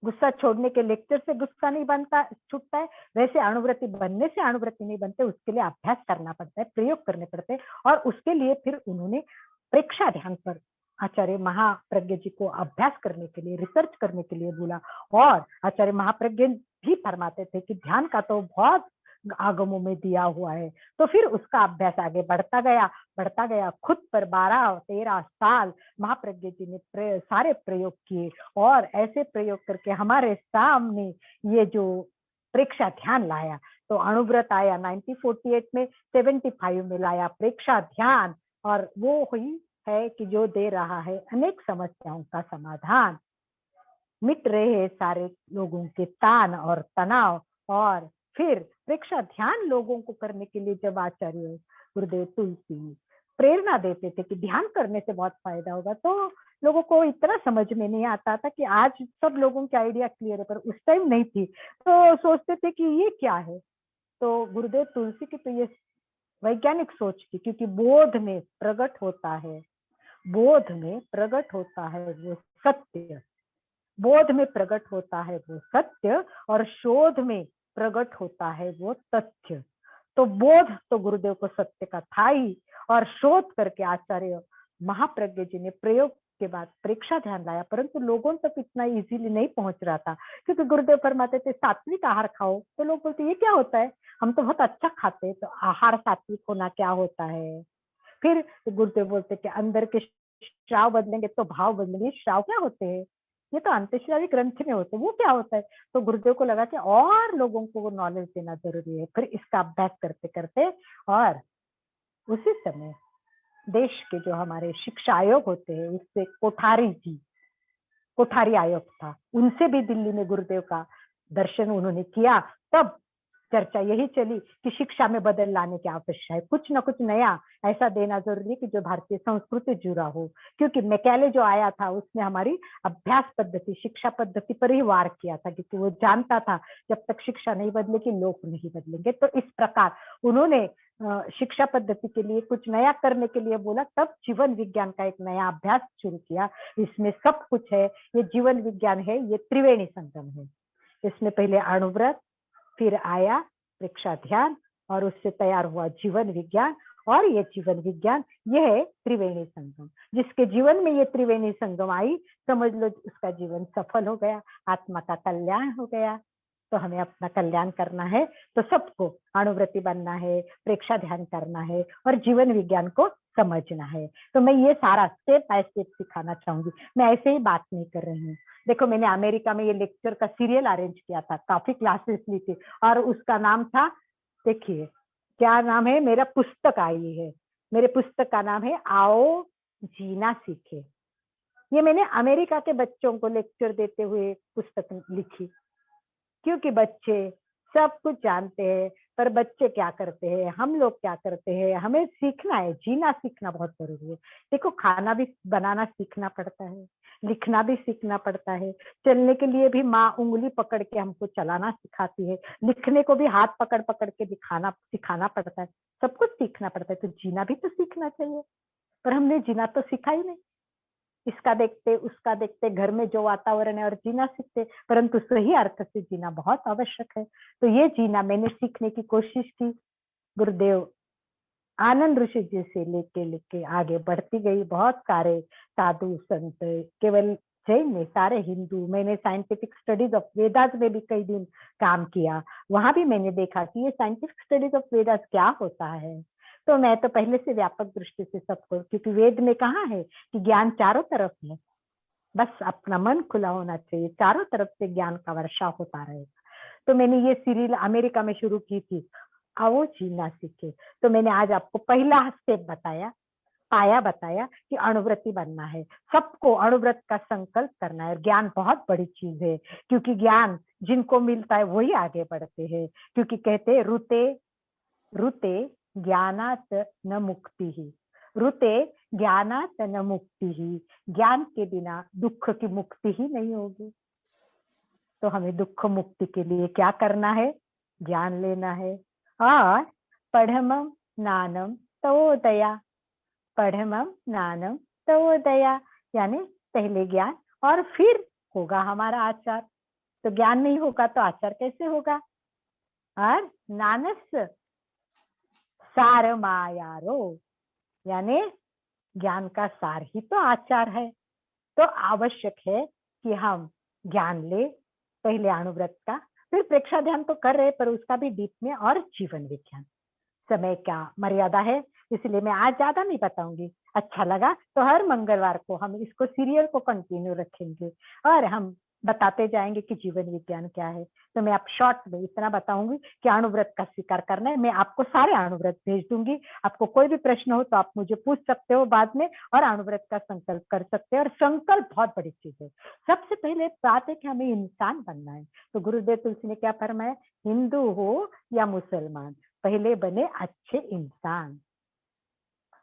गुस्सा छोड़ने के लेक्चर से गुस्सा नहीं बनता छूटता है, वैसे अणुव्रती बनने से अणुव्रती नहीं बनते, उसके लिए अभ्यास करना पड़ता है, प्रयोग करने पड़ते हैं। और उसके लिए फिर उन्होंने प्रेक्षा ध्यान पर आचार्य महाप्रज्ञ जी को अभ्यास करने के लिए, रिसर्च करने के लिए बोला। और आचार्य महाप्रज्ञ भी फरमाते थे कि ध्यान का तो बहुत आगमों में दिया हुआ है। तो फिर उसका अभ्यास आगे बढ़ता गया। खुद पर 12-13 साल महाप्रज्ञ जी ने सारे प्रयोग किए, और ऐसे प्रयोग करके हमारे सामने ये जो प्रेक्षा ध्यान लाया। तो अणुव्रत आया 1948 में, 75 में लाया प्रेक्षा ध्यान, और वो हुई है कि जो दे रहा है अनेक समस्याओं का समाधान। मिट रहे हैं सारे लोगों के तान और तनाव। और फिर प्रेक्षा ध्यान लोगों को करने के लिए जब आचार्य गुरुदेव तुलसी प्रेरणा देते थे कि ध्यान करने से बहुत फायदा होगा, तो लोगों को इतना समझ में नहीं आता था कि आज सब लोगों की आइडिया क्लियर है, पर उस टाइम नहीं थी। तो सोचते थे कि ये क्या है। तो गुरुदेव तुलसी की तो ये वैज्ञानिक सोच थी, क्योंकि बोध में प्रकट होता है, बोध में प्रकट होता है वो सत्य, बोध में प्रकट होता है वो सत्य, और शोध में प्रकट होता है वो तथ्य। तो बोध तो गुरुदेव को सत्य का था ही, और शोध करके आचार्य महाप्रज्ञ जी ने प्रयोग के बाद प्रेक्षा ध्यान लाया, परंतु लोगों तक इतना इजीली नहीं पहुंच रहा था, क्योंकि गुरुदेव फरमाते थे सात्विक आहार खाओ, तो लोग बोलते ये क्या होता है, हम तो बहुत अच्छा खाते हैं, तो आहार सात्विक होना क्या होता है। फिर गुरुदेव बोलते कि अंदर के श्राव बदलेंगे तो भाव बदलेंगे। श्राव क्या होते हैं, ये तो अंतःस्रावी ग्रंथि में होते हैं, वो क्या होता है? तो गुरुदेव को लगा कि और लोगों को वो नॉलेज देना जरूरी है। फिर इसका अभ्यास करते करते और उसी समय देश के जो हमारे शिक्षा आयोग होते हैं, उससे कोठारी आयोग था, उनसे भी दिल्ली में गुरुदेव का दर्शन उन्होंने किया। तब चर्चा यही चली कि शिक्षा में बदल लाने की आवश्यकता है, कुछ ना कुछ नया ऐसा देना जरूरी है कि जो भारतीय संस्कृति जुड़ा हो। क्योंकि मैकेले जो आया था उसने हमारी अभ्यास पद्धति, शिक्षा पद्धति पर ही वार किया था, क्योंकि वो जानता था जब तक शिक्षा नहीं बदलेगी लोग नहीं बदलेंगे। तो इस प्रकार उन्होंने शिक्षा पद्धति के लिए कुछ नया करने के लिए बोला, तब जीवन विज्ञान का एक नया अभ्यास शुरू किया। इसमें सब कुछ है, ये जीवन विज्ञान है, ये त्रिवेणी संगम है। इसमें पहले अणुव्रत, फिर आया प्रेक्षा ध्यान, और उससे तैयार हुआ जीवन विज्ञान। और ये जीवन विज्ञान, यह है त्रिवेणी संगम। जिसके जीवन में ये त्रिवेणी संगम आई, समझ लो उसका जीवन सफल हो गया, आत्मा का कल्याण हो गया। तो हमें अपना कल्याण करना है, तो सबको अणुव्रति बनना है, प्रेक्षा ध्यान करना है और जीवन विज्ञान को समझना है। तो मैं ये सारा स्टेप बाय स्टेप सिखाना चाहूंगी, मैं ऐसे ही बात नहीं कर रही हूँ। देखो, मैंने अमेरिका में ये लेक्चर का सीरियल अरेंज किया था, काफी क्लासेस ली थी, और उसका नाम था, देखिए क्या नाम है, मेरा पुस्तक आई है, मेरे पुस्तक का नाम है आओ जीना सीखे। ये मैंने अमेरिका के बच्चों को लेक्चर देते हुए पुस्तक लिखी, क्योंकि बच्चे सब कुछ जानते हैं, पर बच्चे क्या करते हैं, हम लोग क्या करते हैं, हमें सीखना है, जीना सीखना बहुत जरूरी है। देखो, खाना भी बनाना सीखना पड़ता है, लिखना भी सीखना पड़ता है, चलने के लिए भी माँ उंगली पकड़ के हमको चलाना सिखाती है, लिखने को भी हाथ पकड़ पकड़ के दिखाना सिखाना पड़ता है, सब कुछ सीखना पड़ता है। तो जीना भी तो सीखना चाहिए, पर हमने जीना तो सीखा ही नहीं। इसका देखते उसका देखते घर में जो वातावरण है और जीना सीखते, परंतु सही अर्थ से जीना बहुत आवश्यक है। तो ये जीना मैंने सीखने की कोशिश की। गुरुदेव आनंद ऋषि जी से लेके लेके आगे बढ़ती गई। बहुत सारे साधु संत, केवल जैन नहीं, सारे हिंदू, मैंने साइंटिफिक स्टडीज ऑफ वेदास में भी कई दिन काम किया। वहां भी मैंने देखा कि ये साइंटिफिक स्टडीज ऑफ वेदास क्या होता है। तो मैं तो पहले से व्यापक दृष्टि से सबको, क्योंकि वेद में कहाँ है कि ज्ञान चारों तरफ है, बस अपना मन खुला होना चाहिए, चारों तरफ से ज्ञान का वर्षा होता रहेगा। तो मैंने ये सीरीज अमेरिका में शुरू की थी, आओ जीना सीखे। तो मैंने आज आपको पहला स्टेप बताया, पाया बताया कि अणुव्रति बनना है, सबको अणुव्रत का संकल्प करना है। ज्ञान बहुत बड़ी चीज है, क्योंकि ज्ञान जिनको मिलता है वही आगे बढ़ते हैं। क्योंकि कहते हैं रुते रुते ज्ञानात न मुक्ति ही, रुते ज्ञानात न मुक्ति ही, ज्ञान के बिना दुख की मुक्ति ही नहीं होगी। तो हमें दुख मुक्ति के लिए क्या करना है, ज्ञान लेना है। और पढ़मम नानम तवोदया, पढ़मम नानम तवोदया, यानी पहले ज्ञान और फिर होगा हमारा आचार। तो ज्ञान नहीं होगा तो आचार कैसे होगा। और नानस सार मायारो, यानी ज्ञान का सार ही तो आचार है। तो आवश्यक है कि हम ज्ञान ले, पहले अणुव्रत का, फिर प्रेक्षा ध्यान तो कर रहे, पर उसका भी डीप में, और जीवन विज्ञान। समय का मर्यादा है, इसलिए मैं आज ज्यादा नहीं बताऊंगी। अच्छा लगा तो हर मंगलवार को हम इसको सीरियल को कंटिन्यू रखेंगे और हम बताते जाएंगे कि जीवन विज्ञान क्या है। तो मैं आप शॉर्ट में इतना बताऊंगी कि अणुव्रत का स्वीकार करना है। मैं आपको सारे अणुव्रत भेज दूंगी, आपको कोई भी प्रश्न हो तो आप मुझे पूछ सकते हो बाद में, और अणुव्रत का संकल्प कर सकते हैं। और संकल्प बहुत बड़ी चीज है। सबसे पहले बात है कि हमें इंसान बनना है। तो गुरुदेव तुलसी ने क्या फरमाया, हिंदू हो या मुसलमान, पहले बने अच्छे इंसान,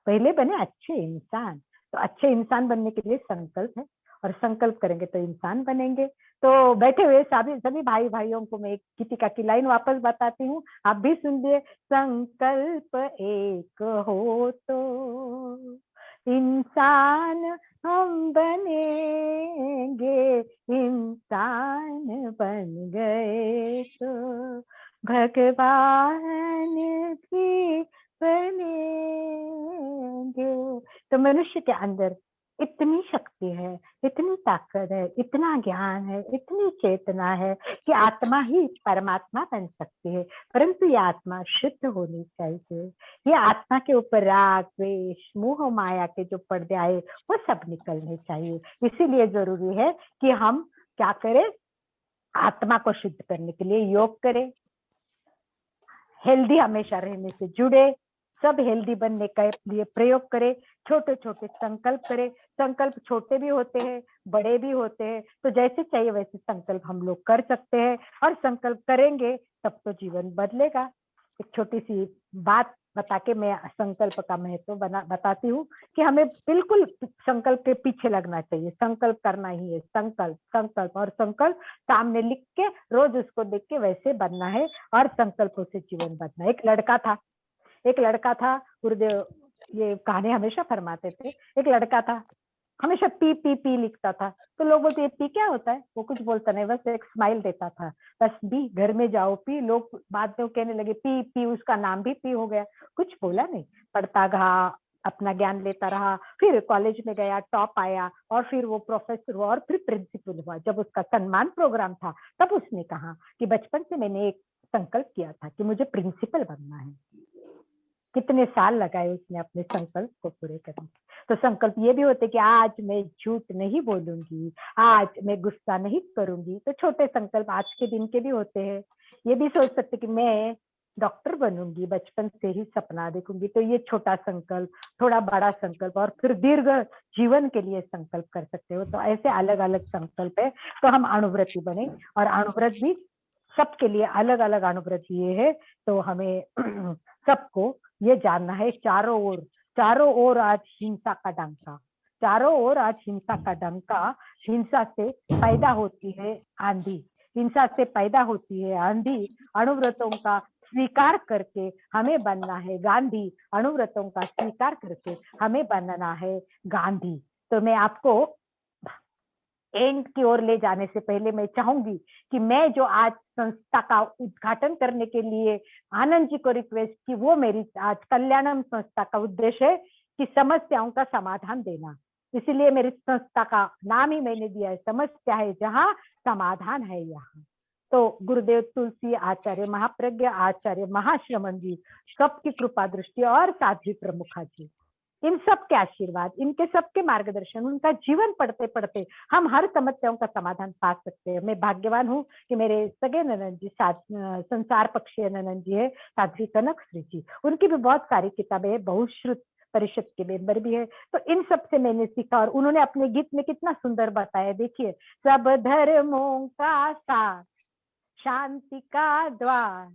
पहले बने अच्छे इंसान। तो अच्छे इंसान बनने के लिए संकल्प है, और संकल्प करेंगे तो इंसान बनेंगे। तो बैठे हुए सभी सभी भाई भाइयों को मैं एक गीतिका की लाइन वापस बताती हूँ, आप भी सुनिए। संकल्प एक हो तो इंसान हम बनेंगे, इंसान बन गए तो भगवान भी बनेंगे। तो मनुष्य के अंदर इतनी शक्ति है, इतनी ताकत है, इतना ज्ञान है, इतनी चेतना है कि आत्मा ही परमात्मा बन सकती है, परंतु ये आत्मा शुद्ध होनी चाहिए। ये आत्मा के ऊपर राग, द्वेष, मोह, माया के जो पर्दे आए वो सब निकलने चाहिए। इसीलिए जरूरी है कि हम क्या करें, आत्मा को शुद्ध करने के लिए योग करें, हेल्दी हमेशा रहने से जुड़े, सब हेल्दी बनने के लिए प्रयोग करें, छोटे छोटे संकल्प करें। संकल्प छोटे भी होते हैं, बड़े भी होते हैं, तो जैसे चाहिए वैसे संकल्प हम लोग कर सकते हैं, और संकल्प करेंगे तब तो जीवन बदलेगा। एक छोटी सी बात बता के मैं संकल्प का महत्व बताती हूँ कि हमें बिल्कुल संकल्प के पीछे लगना चाहिए। संकल्प करना ही है, संकल्प संकल्प और संकल्प सामने लिख के रोज उसको देख के वैसे बनना है, और संकल्पों से जीवन बदलना है। एक लड़का था, गुरुदेव ये कहानी हमेशा फरमाते थे। एक लड़का था, हमेशा पी पी पी लिखता था, तो लोग बोलते ये पी क्या होता है, वो कुछ बोलता नहीं, बस एक स्माइल देता था, बस भी घर में जाओ पी। लोग बाद में कहने लगे पी पी, उसका नाम भी पी हो गया, कुछ बोला नहीं, पढ़ता रहा, अपना ज्ञान लेता रहा, फिर कॉलेज में गया, टॉप आया, और फिर वो प्रोफेसर हुआ, और फिर प्रिंसिपल हुआ। जब उसका सम्मान प्रोग्राम था तब उसने कहा कि बचपन से मैंने एक संकल्प किया था कि मुझे प्रिंसिपल बनना है। कितने साल लगाए उसने अपने संकल्प को पूरे करने के। तो संकल्प ये भी होते कि आज मैं झूठ नहीं बोलूंगी, आज मैं गुस्सा नहीं करूंगी। तो छोटे संकल्प आज के दिन के भी होते हैं। ये भी सोच सकते कि मैं डॉक्टर बनूंगी, बचपन से ही सपना देखूंगी। तो ये छोटा संकल्प, थोड़ा बड़ा संकल्प, और फिर दीर्घ जीवन के लिए संकल्प कर सकते हो। तो ऐसे अलग अलग संकल्प है। तो हम अणुव्रती बने, और अणुव्रत भी सबके लिए अलग अलग अणुव्रत ये है। तो हमें सबको ये जानना है, चारों ओर आज हिंसा का डंका, चारों ओर आज हिंसा का डंका। हिंसा से पैदा होती है आंधी, हिंसा से पैदा होती है आंधी। अणुव्रतों का स्वीकार करके हमें बनना है गांधी, अणुव्रतों का स्वीकार करके हमें बनना है गांधी। तो मैं आपको एंड की ओर ले जाने से पहले मैं चाहूंगी कि मैं जो आज संस्था का उद्घाटन करने के लिए आनंद जी को रिक्वेस्ट की, वो मेरी आज कल्याणम संस्था का उद्देश्य है कि समस्याओं का समाधान देना। इसीलिए मेरी संस्था का नाम ही मैंने दिया है, समस्या है जहां, समाधान है यहाँ। तो गुरुदेव तुलसी, आचार्य महाप्रज्ञ, आचार्य महाश्रमण जी, सबकी कृपा दृष्टि, और साध्वी प्रमुखा जी, इन सब के आशीर्वाद, इनके सबके मार्गदर्शन, उनका जीवन पढ़ते पढ़ते हम हर समस्याओं का समाधान पा सकते हैं। मैं भाग्यवान हूँ कि मेरे सगे ननद जी, संसार पक्षीय ननद जी है, साध्वी कनक श्री जी, उनकी भी बहुत सारी किताबें है, बहुश्रुत परिषद के मेंबर भी है। तो इन सब से मैंने सीखा, और उन्होंने अपने गीत में कितना सुंदर बताया। देखिए, सब धर्मों का सार, शांति का द्वार,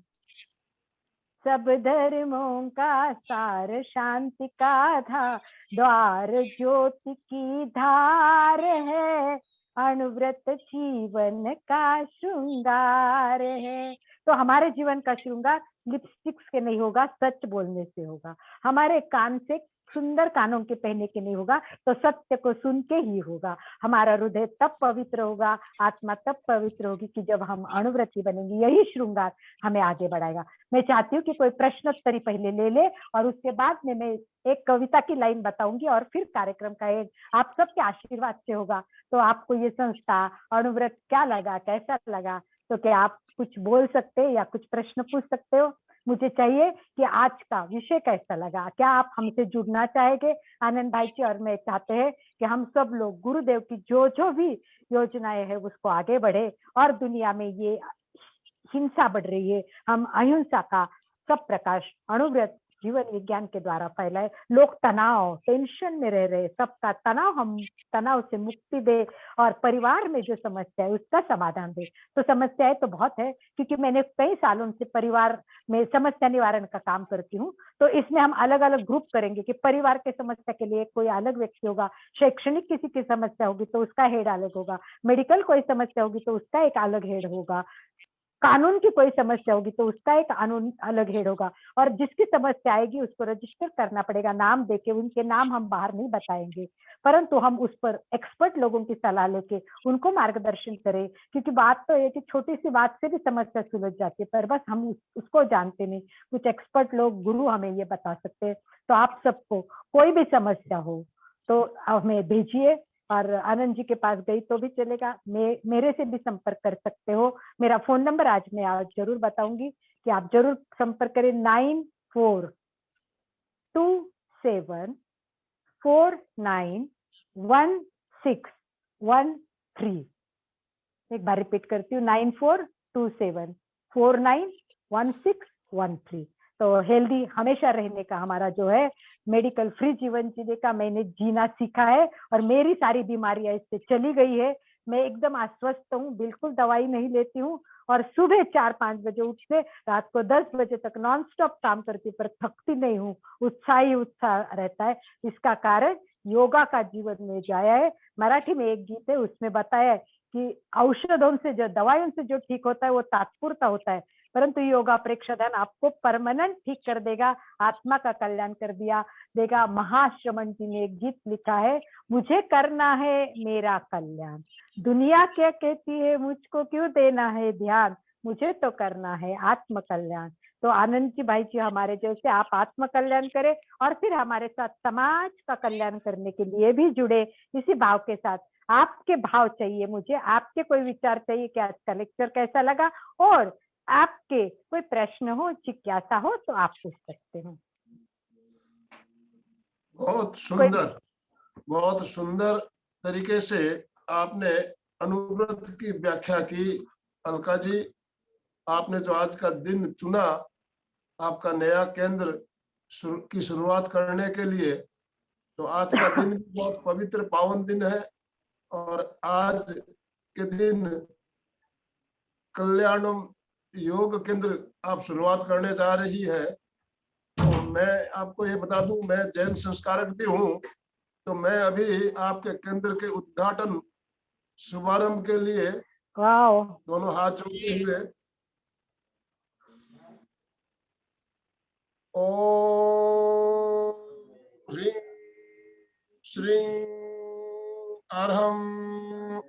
सब धर्मों का सार, शांति का द्वार, ज्योति की धार है, अणुव्रत जीवन का श्रृंगार है। तो हमारे जीवन का श्रृंगार लिपस्टिक्स के नहीं होगा, सच बोलने से होगा। हमारे कान से सुंदर कानों के पहने के नहीं होगा, तो सत्य को सुन के ही होगा। हमारा हृदय तब पवित्र होगा, आत्मा तब पवित्र होगी कि जब हम अणुव्रती बनेंगे। यही श्रृंगार हमें आगे बढ़ाएगा। मैं चाहती हूँ कि कोई प्रश्नोत्तरी पहले ले ले, और उसके बाद में मैं एक कविता की लाइन बताऊंगी, और फिर कार्यक्रम का एक आप सबके आशीर्वाद से होगा। तो आपको ये संस्था अणुव्रत क्या लगा, कैसा लगा, तो क्या आप कुछ बोल सकते हैं या कुछ प्रश्न पूछ सकते हो। मुझे चाहिए कि आज का विषय कैसा लगा, क्या आप हमसे जुड़ना चाहेंगे आनंद भाई जी। और मैं चाहते हैं कि हम सब लोग गुरुदेव की जो जो भी योजनाएं है उसको आगे बढ़े, और दुनिया में ये हिंसा बढ़ रही है, हम अहिंसा का सब प्रकाश अणुव्रत जीवन विज्ञान के द्वारा फैलाए। लोग तनाव, टेंशन में रह रहे, सबका तनाव, हम तनाव से मुक्ति दे, और परिवार में जो समस्या है उसका समाधान दे। तो समस्याएं तो बहुत है, क्योंकि मैंने कई सालों से परिवार में समस्या निवारण का काम करती हूँ। तो इसमें हम अलग अलग ग्रुप करेंगे कि परिवार के समस्या के लिए कोई अलग व्यक्ति होगा, शैक्षणिक किसी की समस्या होगी तो उसका हेड अलग होगा, मेडिकल कोई समस्या होगी तो उसका एक अलग हेड होगा, कानून की कोई समस्या होगी तो उसका एक कानून अलग हेड होगा। और जिसकी समस्या आएगी उसको रजिस्टर करना पड़ेगा, नाम देके। उनके नाम हम बाहर नहीं बताएंगे, परंतु हम उस पर एक्सपर्ट लोगों की सलाह लेके उनको मार्गदर्शन करें। क्योंकि बात तो है कि छोटी सी बात से भी समस्या सुलझ जाती है, पर बस हम उसको जानते नहीं। कुछ एक्सपर्ट लोग, गुरु हमें ये बता सकते हैं। तो आप सबको कोई भी समस्या हो, तो हमें भेजिए, और आनंद जी के पास गई तो भी चलेगा, मेरे से भी संपर्क कर सकते हो। मेरा फोन नंबर आज मैं आज जरूर बताऊंगी कि आप जरूर संपर्क करें। 9427491613। एक बार रिपीट करती हूँ, 9427491613। तो हेल्दी हमेशा रहने का हमारा जो है, मेडिकल फ्री जीवन जीने का मैंने जीना सीखा है, और मेरी सारी बीमारियां इससे चली गई है। मैं एकदम आश्वस्त हूँ, बिल्कुल दवाई नहीं लेती हूँ, और सुबह 4-5 बजे उठ से रात को 10 बजे तक नॉन स्टॉप काम करती हूँ, पर थकती नहीं हूँ, उत्साह रहता है। इसका कारण योगा का जीवन में जो आया है। मराठी में एक गीत है, उसमें बताया है कि औषधों से जो, दवाइयों से जो ठीक होता है वो तात्पुरता होता है, परंतु योगा प्रेक्षधन आपको परमानेंट ठीक कर देगा, आत्मा का कल्याण कर दिया देगा। महाश्रमण जी ने एक गीत लिखा है, मुझे करना है मेरा कल्याण, दुनिया क्या कहती है मुझको क्यों देना है ध्यान, मुझे तो करना है आत्म कल्याण। तो आनंद जी भाई जी हमारे जैसे आप आत्म कल्याण करें, और फिर हमारे साथ समाज का कल्याण करने के लिए भी जुड़े, इसी भाव के साथ। आपके भाव चाहिए मुझे, आपके कोई विचार चाहिए कि आज का लेक्चर कैसा लगा, और आपके कोई प्रश्न हो, जिज्ञासा हो तो आप पूछ सकते हो। बहुत कोई सुंदर, बहुत सुंदर तरीके से आपने अनुव्रत की व्याख्या की। अलका जी, आपने जो आज का दिन चुना आपका नया केंद्र की शुरुआत करने के लिए, तो आज का दिन भी बहुत पवित्र पावन दिन है, और आज के दिन कल्याणम योग केंद्र आप शुरुआत करने जा रही है। तो मैं आपको ये बता दूं, मैं जैन संस्कारक भी हूँ, तो मैं अभी आपके केंद्र के उद्घाटन शुभारंभ के लिए दोनों हाथ जोड़े हुए ओम ह्रीं श्रीं अर्हं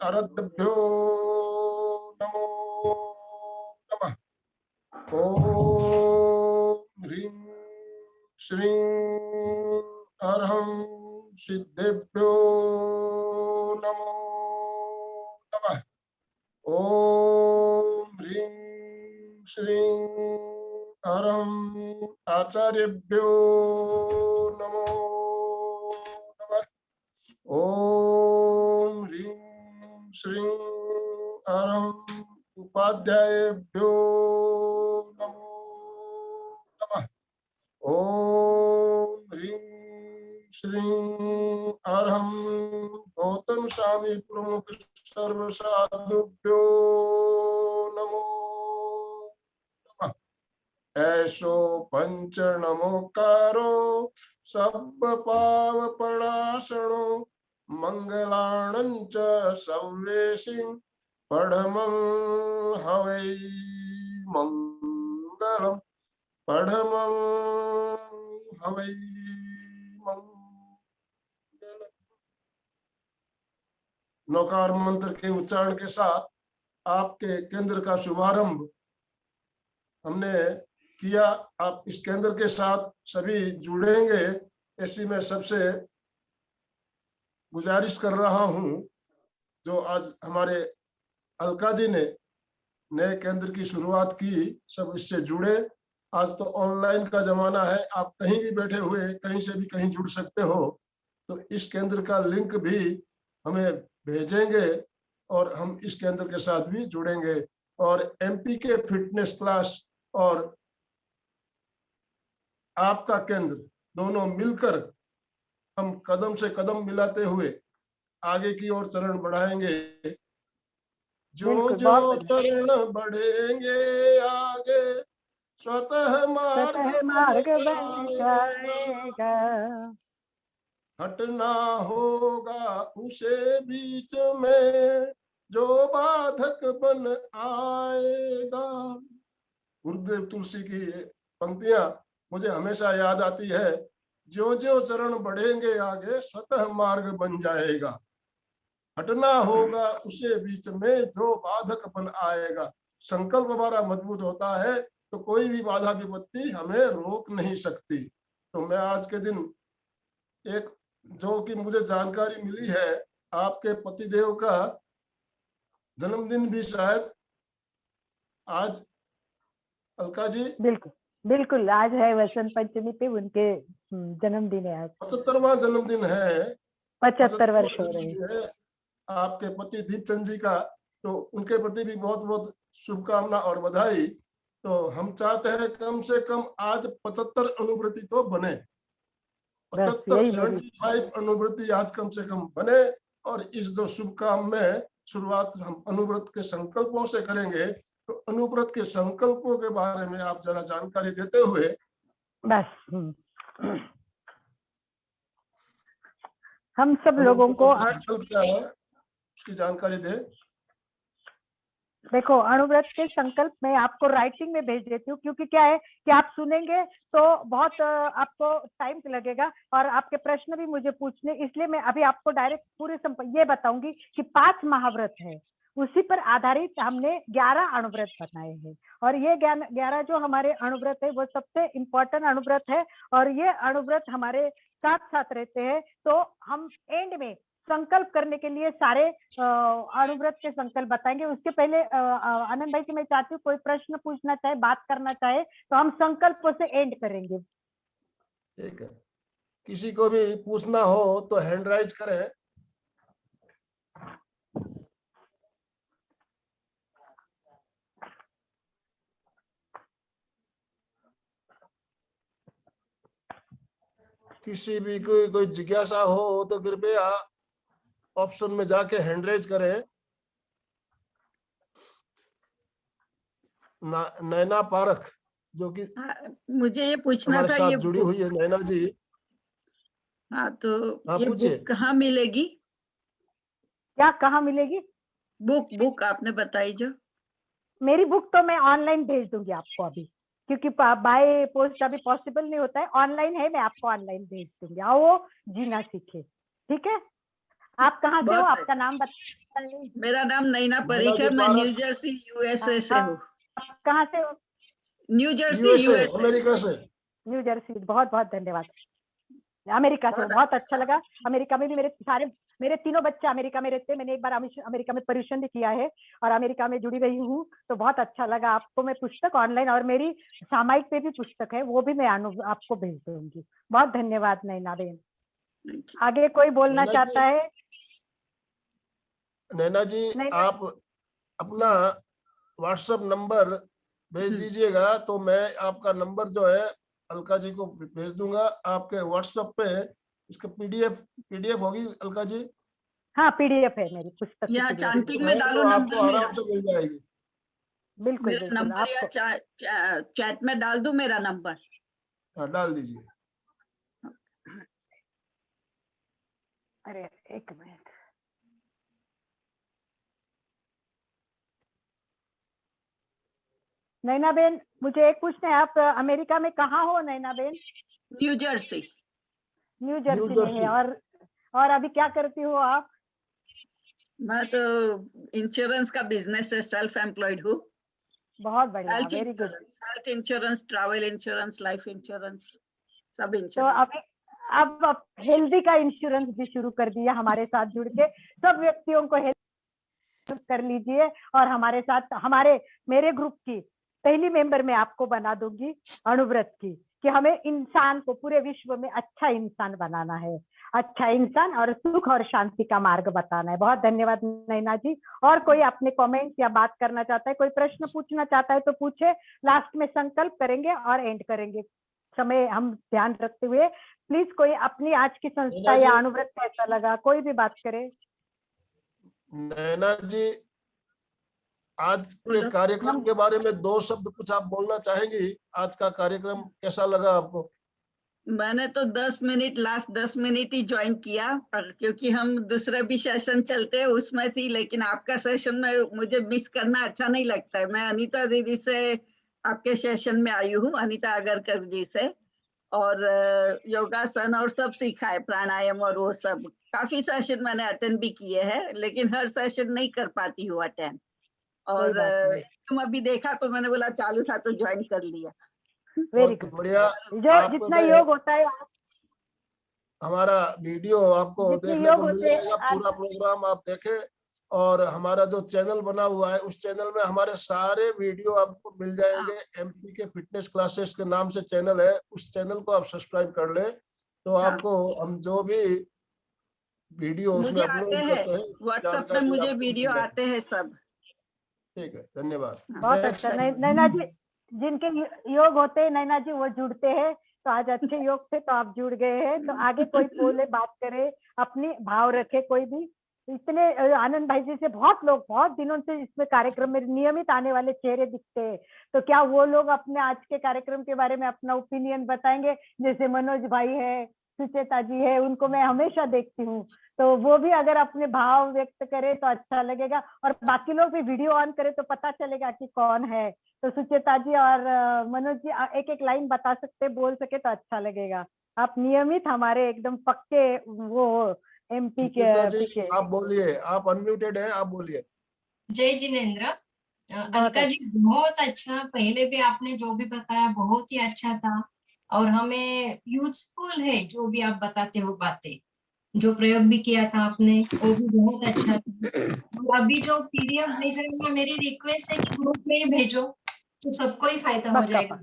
अरद्भ्यो नमो नमः। ओम ह्रीं श्रीं अर्हं सिद्धेभ्यो नमो नमः। ओम ह्रीं श्रीं अर्हं आचार्येभ्यो नमो नमः। ओम ह्रीं श्रीं अर्हं उपाध्यायेभ्यो नमो नमः। ओम ह्रीं श्रीं अर्हं गौतम स्वामी प्रमुख सर्व साधुभ्यो नमो नमः। ऐसो पंच नमोकारो सब पावपणासनो मंगलाणंच सव्वेशिं पढ़मं हवै मंगलम पढ़मं हवै मंगलम। नौकार मंत्र के उच्चारण के साथ आपके केंद्र का शुभारंभ हमने किया। आप इस केंद्र के साथ सभी जुड़ेंगे, ऐसी मैं सबसे गुजारिश कर रहा हूं। जो आज हमारे अलका जी ने नए केंद्र की शुरुआत की, सब इससे जुड़े। आज तो ऑनलाइन का जमाना है, आप कहीं भी बैठे हुए कहीं से भी कहीं जुड़ सकते हो। तो इस केंद्र का लिंक भी हमें भेजेंगे और हम इस केंद्र के साथ भी जुड़ेंगे। और एमपी के फिटनेस क्लास और आपका केंद्र दोनों मिलकर हम कदम से कदम मिलाते हुए आगे की ओर चरण बढ़ाएंगे। जो जो चरण बढ़ेंगे आगे स्वतः मार्ग बन जाएगा, हटना होगा उसे बीच में जो बाधक बन आएगा। गुरुदेव तुलसी की पंक्तियां मुझे हमेशा याद आती है। जो जो चरण बढ़ेंगे आगे स्वतः मार्ग बन जाएगा, हटना होगा उसे बीच में जो बाधक बन आएगा। संकल्प हमारा मजबूत होता है तो कोई भी बाधा विपत्ति हमें रोक नहीं सकती। तो मैं आज के दिन एक जो कि मुझे जानकारी मिली है, आपके पतिदेव का जन्मदिन भी शायद आज, अलका जी, बिल्कुल बिल्कुल, आज है वसंत पंचमी पे उनके जन्मदिन है आज। 75वां जन्मदिन है। 75 75वां वर्ष हो रहे हैं। जन्मदिन है आपके पति दीपचंद जी का, तो उनके प्रति भी बहुत बहुत शुभकामना और बधाई। तो हम चाहते हैं कम से कम आज 75 अनुवृत्ति तो बने, बस 75 यही मेरी 75 अनुवृत्ति आज कम से कम बने। और इस जो शुभ काम में शुरुआत हम अनुव्रत के संकल्पों से करेंगे, तो अनुव्रत के संकल्पों के बारे में आप जरा जानकारी देते हुए। बस हम सब लोगों को संकल्प क्या है उसकी जानकारी दे। देखो, अणुव्रत के संकल्प में आपको राइटिंग में भेज देती हूँ, क्योंकि क्या है कि आप सुनेंगे तो बहुत आपको टाइम लगेगा और आपके प्रश्न भी मुझे पूछने, इसलिए मैं अभी आपको डायरेक्ट पूरे ये बताऊंगी कि 5 महाव्रत है, उसी पर आधारित हमने 11 अणुव्रत बनाए हैं। और ये 11 जो हमारे अणुव्रत है वो सबसे इम्पोर्टेंट अणुव्रत है, और ये अणुव्रत हमारे साथ साथ रहते हैं। तो हम एंड में संकल्प करने के लिए सारे अणुव्रत के संकल्प बताएंगे। उसके पहले आनंद भाई जी, मैं चाहती हूँ कोई प्रश्न पूछना चाहे, बात करना चाहे, तो हम संकल्पों से एंड करेंगे। ठीक है, किसी को भी पूछना हो तो हैंड राइज करें। किसी भी कोई जिज्ञासा हो तो कृपया ऑप्शन में जाके हैंड रेज करें। नैना पारख, जो कि मुझे ये पूछना हमारे था, साथ ये जुड़ी हुई है नैना जी। हाँ, तो ये पूछिए। बुक कहाँ मिलेगी? क्या कहाँ मिलेगी? बुक आपने बताई जो। मेरी बुक तो मैं ऑनलाइन भेज दूंगी आपको अभी, क्योंकि बाय पोस्ट अभी पॉसिबल नहीं होता है। ऑनलाइन है, मैं आपको ऑनलाइन भेज दूंगी। आओ वो जीना सीखे, ठीक है? आप कहाँ से हो? आपका नाम बताइए। मेरा नाम नैना परीख है, मैं न्यू जर्सी यूएसए से हूँ। आप कहाँ से हो? New Jersey USA, USA. America से। न्यू जर्सी, बहुत बहुत धन्यवाद। अमेरिका से, बहुत अच्छा लगा। अमेरिका में भी मेरे तीनों बच्चे अमेरिका में रहते हैं। मैंने एक बार अमेरिका में पर्यूषण भी किया है और अमेरिका में जुड़ी रही हूँ, तो बहुत अच्छा लगा। आपको मैं पुस्तक ऑनलाइन और मेरी सामायिक पे भी पुस्तक है, वो भी मैं आपको भेज दूंगी। बहुत धन्यवाद नैना बेन। आगे कोई बोलना चाहता है? नैना जी, आप अपना व्हाट्सएप नंबर भेज दीजिएगा, तो मैं आपका नंबर जो है अलका जी को भेज दूंगा। आपके व्हाट्सएप पे इसका पीडीएफ होगी अलका जी? हाँ, पीडीएफ है मेरी पुस्तक की, या पीडीएफ चैटिंग में है, डालो तो नंबर आपको मेरा। आराम से मिल जाएगी। बिल्कुल मेरा बिल्कुल नंबर या आपको चैट में डाल दूं मेरा नंबर? हाँ, डाल दीजिए। अरे एक मिनट, नैना बेन मुझे एक पूछना है, आप अमेरिका में कहाँ हो Naina ben? New Jersey. New Jersey में है। और अभी क्या करती हो आप? मैं तो इंश्योरेंस का बिजनेस है, सेल्फ एम्प्लॉयड हूँ। बहुत बढ़िया, health very good. Health insurance, travel insurance, life insurance, सब तो इंश्योरेंस। अभी अब हेल्दी का इंश्योरेंस भी शुरू कर दिया हमारे साथ जुड़ के। सब व्यक्तियों को हेल्थ कर लीजिए, और हमारे साथ मेरे ग्रुप की पहली मेंबर मैं आपको बना दूंगी अणुव्रत की, कि हमें इंसान को पूरे विश्व में अच्छा इंसान बनाना है, अच्छा इंसान और सुख और शांति का मार्ग बताना है। बहुत धन्यवाद नैना जी। और कोई अपने कमेंट या बात करना चाहता है, कोई प्रश्न पूछना चाहता है तो पूछे। लास्ट में संकल्प करेंगे और एंड करेंगे, समय हम ध्यान रखते हुए। प्लीज कोई अपनी आज की संस्था या अणुव्रत कैसा लगा, कोई भी बात करे। नैना जी, आज के कार्यक्रम के बारे में 2 शब्द कुछ आप बोलना चाहेंगी? आज का कार्यक्रम कैसा लगा आपको? मैंने तो 10 मिनट, लास्ट 10 मिनट ही ज्वाइन किया, पर क्योंकि हम दूसरे भी सेशन चलते हैं उसमें थी, लेकिन आपका सेशन में मुझे मिस करना अच्छा नहीं लगता है। मैं अनीता दीदी से आपके सेशन में आई हूँ, अनीता अगरकर जी से, और योगासन और सब सीखा है, प्राणायाम और वो सब। काफी सेशन मैंने अटेंड भी किए हैं, लेकिन हर सेशन नहीं कर पाती हूँ अटेंड। और तुम अभी देखा तो मैंने बोला चालू था तो ज्वाइन कर लिया। वेरी बहुत गुड, बढ़िया। जो जितना योग होता है हमारा वीडियो आपको जितने देखने योग को होते मिलेगा, हैं पूरा प्रोग्राम आप देखें। और हमारा जो चैनल बना हुआ है उस चैनल में हमारे सारे वीडियो आपको मिल जाएंगे। एमपी के फिटनेस क्लासेस के नाम से चैनल है, उस चैनल को आप सब्सक्राइब कर ले, तो हाँ, आपको हम जो भी वीडियो उसमें मुझे आते अपलोड हैं करते हैं व्हाट्सएप पे, जानकारी मुझे आपको मिल वीडियो जाएगी। आते हैं सब। ठीक है, धन्यवाद। हाँ, बहुत नेक्स्ट अच्छा। नैना जी, जिनके योग होते हैं नैना जी वो जुड़ते हैं, तो आज अच्छे योग थे तो आप जुड़ गए हैं। तो आगे कोई बोले, बात करे, अपनी भाव रखे कोई भी। इतने आनंद भाई जी से बहुत लोग बहुत दिनों से इसमें कार्यक्रम में नियमित आने वाले चेहरे दिखते हैं, तो क्या वो लोग अपने आज के कार्यक्रम के बारे में अपना ओपिनियन बताएंगे? जैसे मनोज भाई है, सुचेता जी है, उनको मैं हमेशा देखती हूँ, तो वो भी अगर अपने भाव व्यक्त करे तो अच्छा लगेगा, और बाकी लोग भी वीडियो ऑन करे तो पता चलेगा कि कौन है। तो सुचेता जी और मनोज जी एक एक लाइन बता सकते, बोल सके तो अच्छा लगेगा। आप नियमित हमारे एकदम पक्के वो एमपी के सुचेता जी, पीके। आप बोलिए, आप अनम्यूटेड हैं, आप बोलिए। जय जिनेन्द्र। बहुत अलका जी, बहुत अच्छा, पहले भी आपने जो भी बताया बहुत ही अच्छा था, और हमें यूजफुल है जो भी आप बताते हो बातें। जो प्रयोग भी किया था आपने वो भी बहुत अच्छा था। और अभी जो पीडीएफ भेज रहे हैं, मेरी रिक्वेस्ट है कि ग्रुप में ही भेजो, तो सबको ही फायदा हो पक्का जाएगा।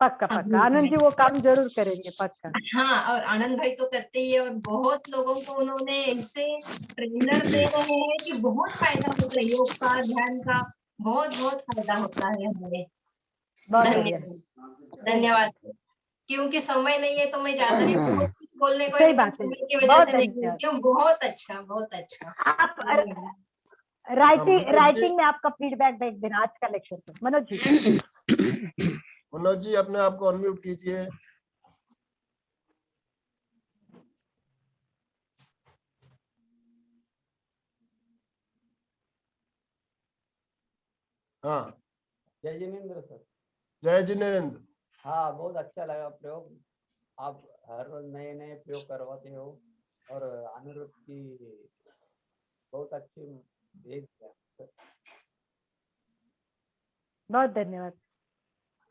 पक्का हाँ, पक्का, ग्रुप आनंद जी में। वो काम जरूर करेंगे, पक्का। हाँ, और आनंद भाई तो करते ही है, और बहुत लोगों को उन्होंने ऐसे ट्रेनर दे रहे हैं कि बहुत फायदा होता है, योग का, ध्यान का बहुत बहुत फायदा होता है हमें। बहुत बढ़िया। धन्यवाद, धन्यवाद। क्योंकि समय नहीं है तो मैं ज्यादा नहीं, बहुत कुछ बोलने को है, सही लेकिन बात है, समय की वजह बहुत से नहीं धन्यवाद। बोलती हूँ। बहुत अच्छा, बहुत अच्छा। आप धन्यवाद। मनोज जी, राइटिंग में आपका फीडबैक भेज देना आज का लेक्चर पे, मनोज जी। मनोज जी अपने आप को अनम्यूट कीजिए। हाँ, जय जिनेन्द्र सर। जय जिनेन्द्र। हाँ, बहुत अच्छा लगा प्रयोग। आप हर रोज नए नए प्रयोग करवाते हो, और अनिरुद्ध की बहुत अच्छी भेज है सर। बहुत धन्यवाद।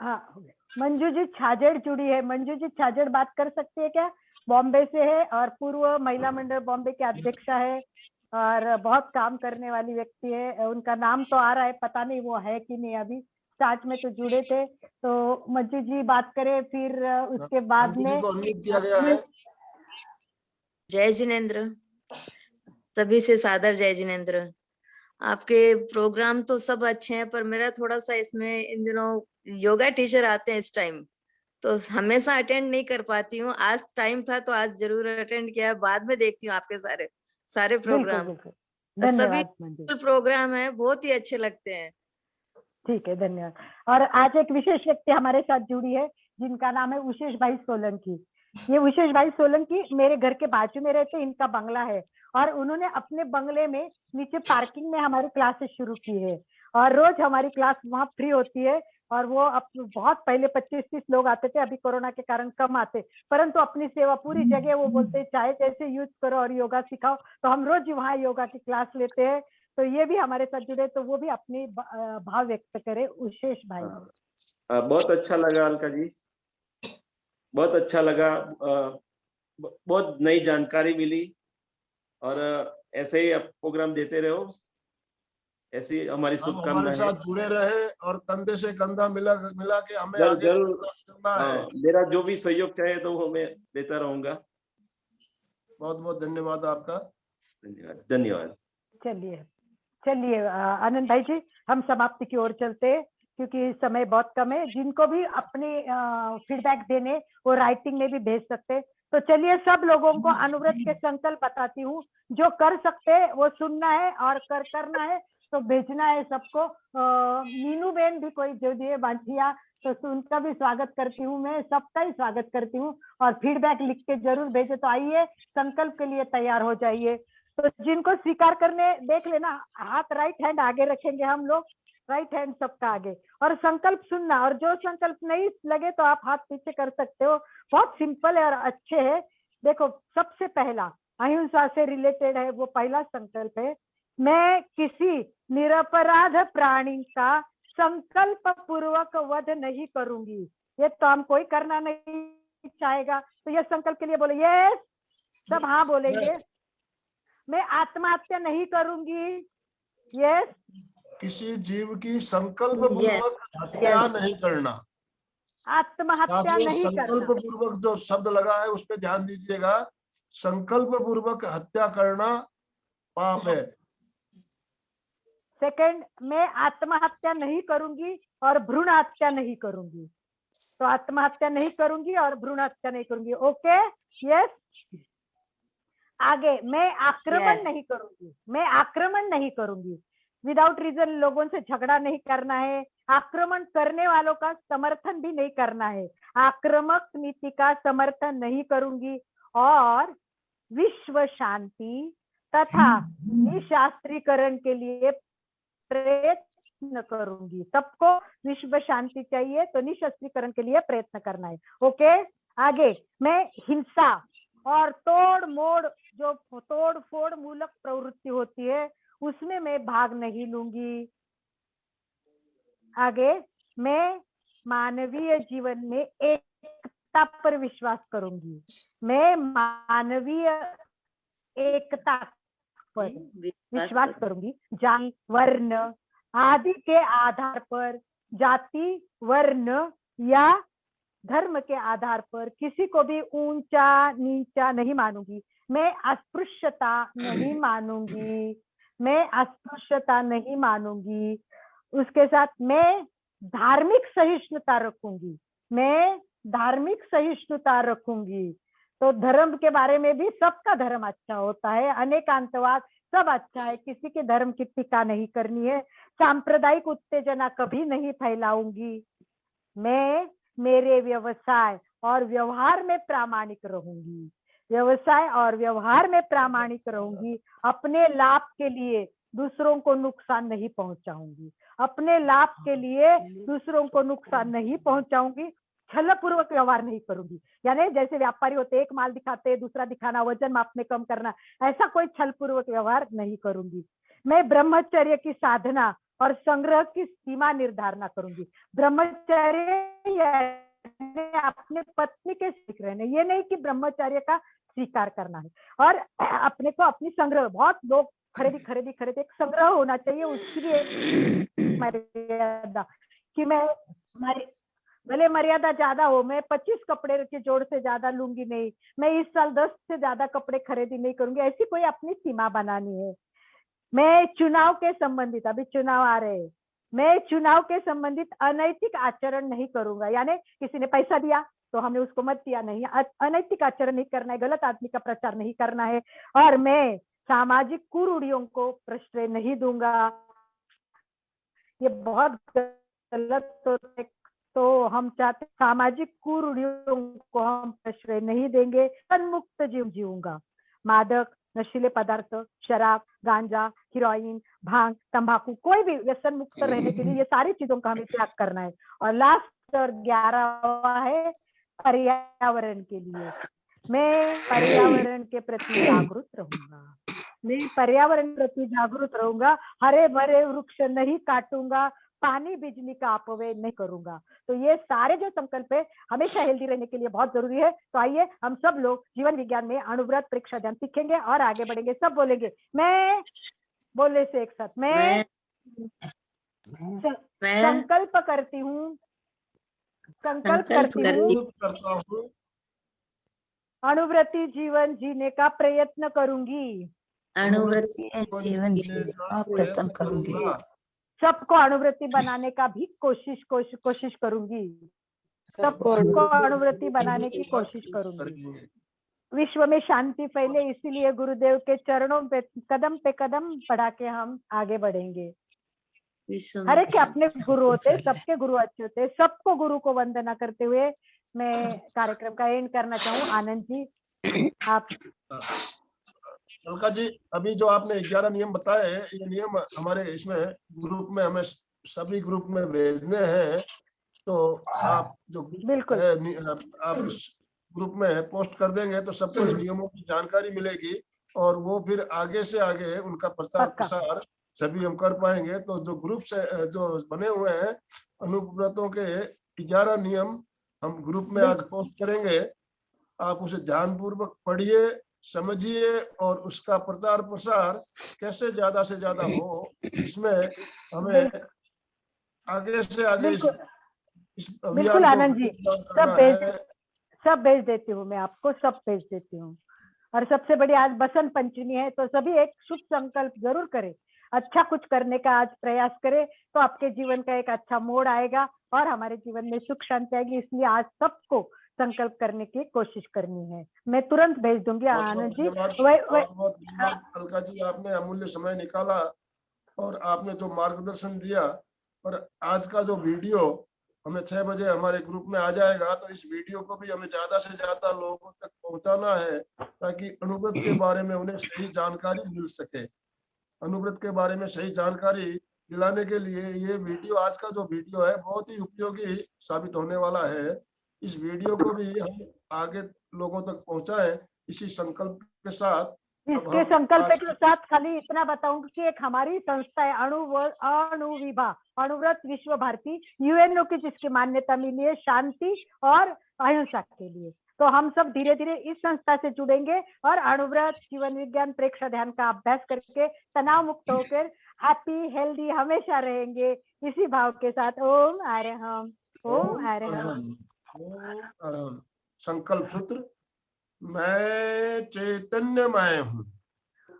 हाँ, हो गया। मंजू जी छाजेड़ जुड़ी है, मंजू जी छाजेड़ बात कर सकती है क्या? बॉम्बे से है और पूर्व महिला मंडल बॉम्बे के अध्यक्षा है, और बहुत काम करने वाली व्यक्ति है। उनका नाम तो आ रहा है, पता नहीं वो है कि नहीं, अभी स्टार्ट में तो जुड़े थे। तो मंजू जी बात करें, फिर उसके बाद मंजू जी में को अनम्यूट किया गया है। जय जिनेन्द्र, सभी से सादर जय जिनेन्द्र। आपके प्रोग्राम तो सब अच्छे हैं, पर मेरा थोड़ा सा इसमें इन दिनों योगा टीचर आते हैं इस टाइम, तो हमेशा अटेंड नहीं कर पाती हूँ। आज टाइम था तो आज जरूर अटेंड किया, बाद में देखती हूँ आपके सारे बिल्कुल प्रोग्राम। बिल्कुल, सभी धन्यवाद मंजू। प्रोग्राम है, बहुत ही अच्छे लगते हैं। ठीक है, धन्यवाद। और आज एक विशेष व्यक्ति हमारे साथ जुड़ी है, जिनका नाम है उशेष भाई सोलंकी। ये उशेष भाई सोलंकी मेरे घर के बाजू में रहते, इनका बंगला है, और उन्होंने अपने बंगले में नीचे पार्किंग में हमारी क्लासेस शुरू की है, और रोज हमारी क्लास वहाँ फ्री होती है। और वो बहुत पहले 25-30 लोग आते थे, अभी कोरोना के कारण कम आते, परंतु अपनी सेवा पूरी जगह वो बोलते चाहे जैसे यूज करो और योगा सिखाओ, तो हम रोज वहाँ योगा की क्लास लेते हैं। तो ये भी हमारे साथ जुड़े, तो वो भी अपनी भाव व्यक्त करे, उशेष भाई। बहुत अच्छा लगा अलका जी, बहुत अच्छा लगा। बहुत नई जानकारी मिली, और ऐसे ही आप प्रोग्राम देते रहो, ऐसी हमारी हम हमारे शुभकामनाएं हैं। साथ जुड़े रहे और कंधे से कंधा मिला मिला के हमें जरूर आगे जरूर, चलना है। मेरा जो भी सहयोग चाहे तो वो मैं देता रहूंगा। बहुत बहुत धन्यवाद आपका। धन्यवाद, धन्यवाद। चलिए चलिए आनंद भाई जी, हम समाप्ति की ओर चलते हैं, क्योंकि समय बहुत कम है। जिनको भी अपने फीडबैक देने वो राइटिंग में भी भेज सकते हैं। तो चलिए सब लोगों को अनुव्रत के संकल्प बताती हूँ। जो कर सकते हैं वो सुनना है, और करना है तो भेजना है सबको। मीनू बेन भी कोई जो दिए बांटिया, तो उनका भी स्वागत करती हूँ, मैं सबका ही स्वागत करती हूँ। और फीडबैक लिख के जरूर भेजे। तो आइए संकल्प के लिए तैयार हो जाइए। तो जिनको स्वीकार करने देख लेना, हाथ राइट हैंड आगे रखेंगे हम लोग, राइट हैंड सबका आगे, और संकल्प सुनना। और जो संकल्प नहीं लगे तो आप हाथ पीछे कर सकते हो, बहुत सिंपल है और अच्छे है। देखो, सबसे पहला अहिंसा से रिलेटेड है, वो पहला संकल्प है, मैं किसी निरपराध प्राणी का संकल्प पूर्वक वध नहीं करूंगी। ये तो हम कोई करना नहीं चाहेगा, तो ये संकल्प के लिए बोले यस सब हाँ बोलेंगे। मैं आत्महत्या नहीं करूंगी। यस। किसी जीव की संकल्प पूर्वक हत्या yes. नहीं करना। आत्महत्या साथियों, नहीं संकल्प करना। पूर्वक जो शब्द लगा है उस पे ध्यान दीजिएगा। संकल्प पूर्वक हत्या करना पाप है। सेकंड, मैं आत्महत्या नहीं करूंगी और भ्रूण हत्या नहीं करूंगी। तो आत्महत्या नहीं करूंगी और भ्रूण हत्या नहीं करूंगी। Okay, yes. आगे, मैं आक्रमण Yes. नहीं करूंगी। मैं आक्रमण नहीं करूंगी। विदाउट रीजन लोगों से झगड़ा नहीं करना है। आक्रमण करने वालों का समर्थन भी नहीं करना है। आक्रामक नीति का समर्थन नहीं करूंगी और विश्व शांति तथा निशास्त्रीकरण के लिए प्रयत्न करूंगी। सबको विश्व शांति चाहिए तो निशस्त्रीकरण के लिए प्रयत्न करना है। ओके, आगे, मैं हिंसा और तोड़ फोड़ मूलक प्रवृत्ति होती है उसमें मैं भाग नहीं लूंगी। आगे, मैं मानवीय जीवन में एकता पर विश्वास करूंगी। मैं मानवीय एकता पर विश्वास करूंगी। जाति, वर्ण आदि के आधार पर, जाति, वर्ण या धर्म के आधार पर किसी को भी ऊंचा नीचा नहीं मानूंगी। मैं अस्पृश्यता नहीं मानूंगी। मैं अस्पृश्यता नहीं मानूंगी। उसके साथ मैं धार्मिक सहिष्णुता रखूंगी। मैं धार्मिक सहिष्णुता रखूंगी। तो धर्म के बारे में भी सबका धर्म अच्छा होता है। अनेकांतवाद सब अच्छा है। किसी के धर्म की टीका नहीं करनी है। सांप्रदायिक उत्तेजना कभी नहीं फैलाऊंगी। मैं मेरे व्यवसाय और व्यवहार में प्रामाणिक रहूंगी। व्यवसाय और व्यवहार में प्रामाणिक रहूंगी। अपने लाभ के लिए दूसरों को नुकसान नहीं पहुंचाऊंगी। अपने लाभ के लिए दूसरों को नुकसान नहीं पहुंचाऊंगी। छल पूर्वक व्यवहार नहीं करूंगी। यानी जैसे व्यापारी होते, एक माल दिखाते, दूसरा दिखाना, वजन मापने कम करना, ऐसा कोई छल पूर्वक व्यवहार नहीं करूंगी। मैं ब्रह्मचर्य की साधना और संग्रह की सीमा निर्धारण करूंगी। ब्रह्मचर्य अपने पत्नी के सीख रहने, ये नहीं कि ब्रह्मचर्य का स्वीकार करना है। और अपने को अपनी संग्रह, बहुत लोग खरीदी एक संग्रह होना चाहिए। उसकी भी मर्यादा कि मैं भले मर्यादा ज्यादा हो, मैं 25 कपड़े के जोड़ से ज्यादा लूंगी नहीं। मैं इस साल 10 से ज्यादा कपड़े खरीदी नहीं करूंगी। ऐसी कोई अपनी सीमा बनानी है। मैं चुनाव के संबंधित, अभी चुनाव आ रहे हैं, मैं चुनाव के संबंधित अनैतिक आचरण नहीं करूंगा। यानी किसी ने पैसा दिया तो हमने उसको मत दिया, नहीं, अनैतिक आचरण नहीं करना है। गलत आदमी का प्रचार नहीं करना है। और मैं सामाजिक कुरूढ़ियों को प्रश्रय नहीं दूंगा। ये बहुत गलत होता है। तो हम चाहते सामाजिक कुरूढ़ियों को हम प्रश्रय नहीं देंगे। मुक्त जीवन जीऊंगा। मादक, नशीले पदार्थ, शराब, गांजा, हीरोइन, भांग, तंबाकू, कोई भी व्यसन मुक्त रहने के लिए ये सारी चीजों का हमें त्याग करना है। और लास्ट और 11वां है पर्यावरण के लिए। मैं पर्यावरण के प्रति जागरूक रहूंगा। मैं पर्यावरण के प्रति जागरूक रहूंगा। हरे भरे वृक्ष नहीं काटूंगा। पानी बिजली का अपव्यय नहीं करूंगा। तो ये सारे जो संकल्प है हमेशा हेल्दी रहने के लिए बहुत जरूरी है। तो आइए हम सब लोग जीवन विज्ञान में अणुव्रत, परीक्षा ध्यान सीखेंगे और आगे बढ़ेंगे। सब बोलेंगे मैं, बोलने से एक साथ, मैं संकल्प करती हूँ, संकल्प करता हूँ अणुव्रती जीवन जीने का प्रयत्न करूंगी। अणुव्रती जीवन जीने का प्रयत्न करूंगा। सबको अणुव्रती बनाने का भी कोशिश करूंगी। सबको अणुव्रती बनाने की कोशिश करूंगी। विश्व में शांति फैले, इसीलिए गुरुदेव के चरणों पे कदम बढ़ा के हम आगे बढ़ेंगे। हर एक के अपने गुरु होते, सबके गुरु अच्छे होते। सबको गुरु को वंदना करते हुए मैं कार्यक्रम का एंड करना चाहूँ। आनंद जी, आप। अलका जी, अभी जो आपने 11 नियम बताए, ये नियम हमारे इसमें ग्रुप में हमें सभी ग्रुप में भेजने हैं। तो आप जो ग्रुप है, आप इस ग्रुप में पोस्ट कर देंगे तो सबको इस नियमों की जानकारी मिलेगी और वो फिर आगे से आगे उनका प्रचार प्रसार सभी हम कर पाएंगे। तो जो ग्रुप से जो बने हुए हैं अनुव्रतों के 11 नियम हम ग्रुप में आज पोस्ट करेंगे। आप उसे ध्यानपूर्वक पढ़िए समझिए और उसका प्रचार प्रसार कैसे ज्यादा से ज्यादा हो, इसमें हमें आगे से आगे बिल्कुल इस बिल्कुल अभियान को आनंद जी, विजयवान सब करना भेज है। सब भेज देती हूँ मैं आपको, सब भेज देती हूँ। और सबसे बड़ी आज बसंत पंचमी है, तो सभी एक शुभ संकल्प जरूर करें, अच्छा कुछ करने का आज प्रयास करें, तो आपके जीवन का एक अच्छा मोड़ आएगा और हमारे जीवन में सुख शांति आएगी। इसलिए आज सबको संकल्प करने की कोशिश करनी है। मैं तुरंत भेज दूंगी आनंद जी। बहुत बहुत धन्यवाद अलका जी, आपने अमूल्य समय निकाला और आपने जो मार्गदर्शन दिया। और आज का जो वीडियो हमें 6 बजे हमारे ग्रुप में आ जाएगा, तो इस वीडियो को भी हमें ज्यादा से ज्यादा लोगों तक पहुंचाना है, ताकि अनुव्रत के बारे में उन्हें सही जानकारी मिल सके। अनुव्रत के बारे में सही जानकारी दिलाने के लिए ये वीडियो, आज का जो वीडियो है, बहुत ही उपयोगी साबित होने वाला है। इस वीडियो को भी हम आगे लोगों तक पहुंचाएं, इसी संकल्प के साथ। इसके संकल्प के साथ खाली इतना बताऊंगी कि एक हमारी संस्था है अणुविभा अणुव्रत विश्व भारती, यूएनओ की जिसकी मान्यता मिली है शांति और अहिंसा के लिए। तो हम सब धीरे धीरे इस संस्था से जुड़ेंगे और अणुव्रत जीवन विज्ञान प्रेक्षा ध्यान का अभ्यास करके तनाव मुक्त होकर हैप्पी हेल्दी हमेशा रहेंगे, इसी भाव के साथ। ओम अरहम, ओम अरहम, ओम अरहम। संकल्प सूत्र, मैं चैतन्यमय हूँ,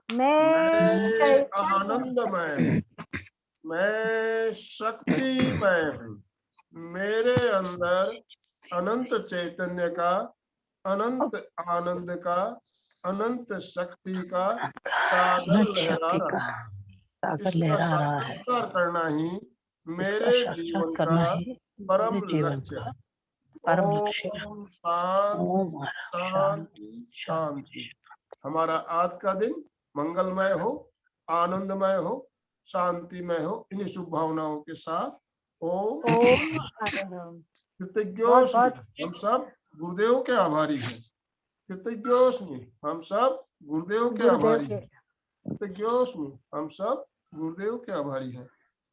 मैं आनंदमय हूँ, मैं शक्तिमय हूँ, मेरे अंदर अनंत चैतन्य का, अनंत आनंद का, अनंत शक्ति का सागर लहरा रहा है। इसका साक्षात्कार करना ही मेरे जीवन का परम लक्ष्य है। ओम शांति शांति शांति। हमारा आज का दिन मंगलमय हो, आनंदमय हो, शांतिमय हो। इन्हीं शुभ भावनाओं के साथ ओम अरहम। कृतज्ञोस्मि। हम सब गुरुदेव के आभारी हैं। कृतज्ञोस्मि, हम सब गुरुदेव के आभारी हैं। कृतज्ञोस्मि, हम सब गुरुदेव के आभारी हैं।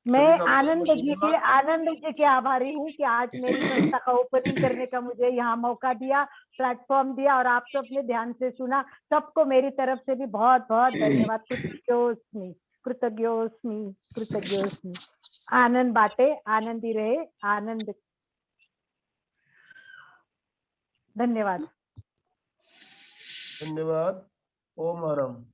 मैं आनंद जी के आभारी हूँ कि आज मेरी संस्था का ओपनिंग करने का मुझे यहाँ मौका दिया, प्लेटफॉर्म दिया और आप सबने ध्यान से सुना। सबको मेरी तरफ से भी बहुत बहुत धन्यवाद। कृतज्ञोस्मि कृतज्ञोस्मि कृतज्ञोस्मि। आनंद बांटे, आनंदी रहे, आनंद। धन्यवाद। धन्यवाद। ओम अरहम।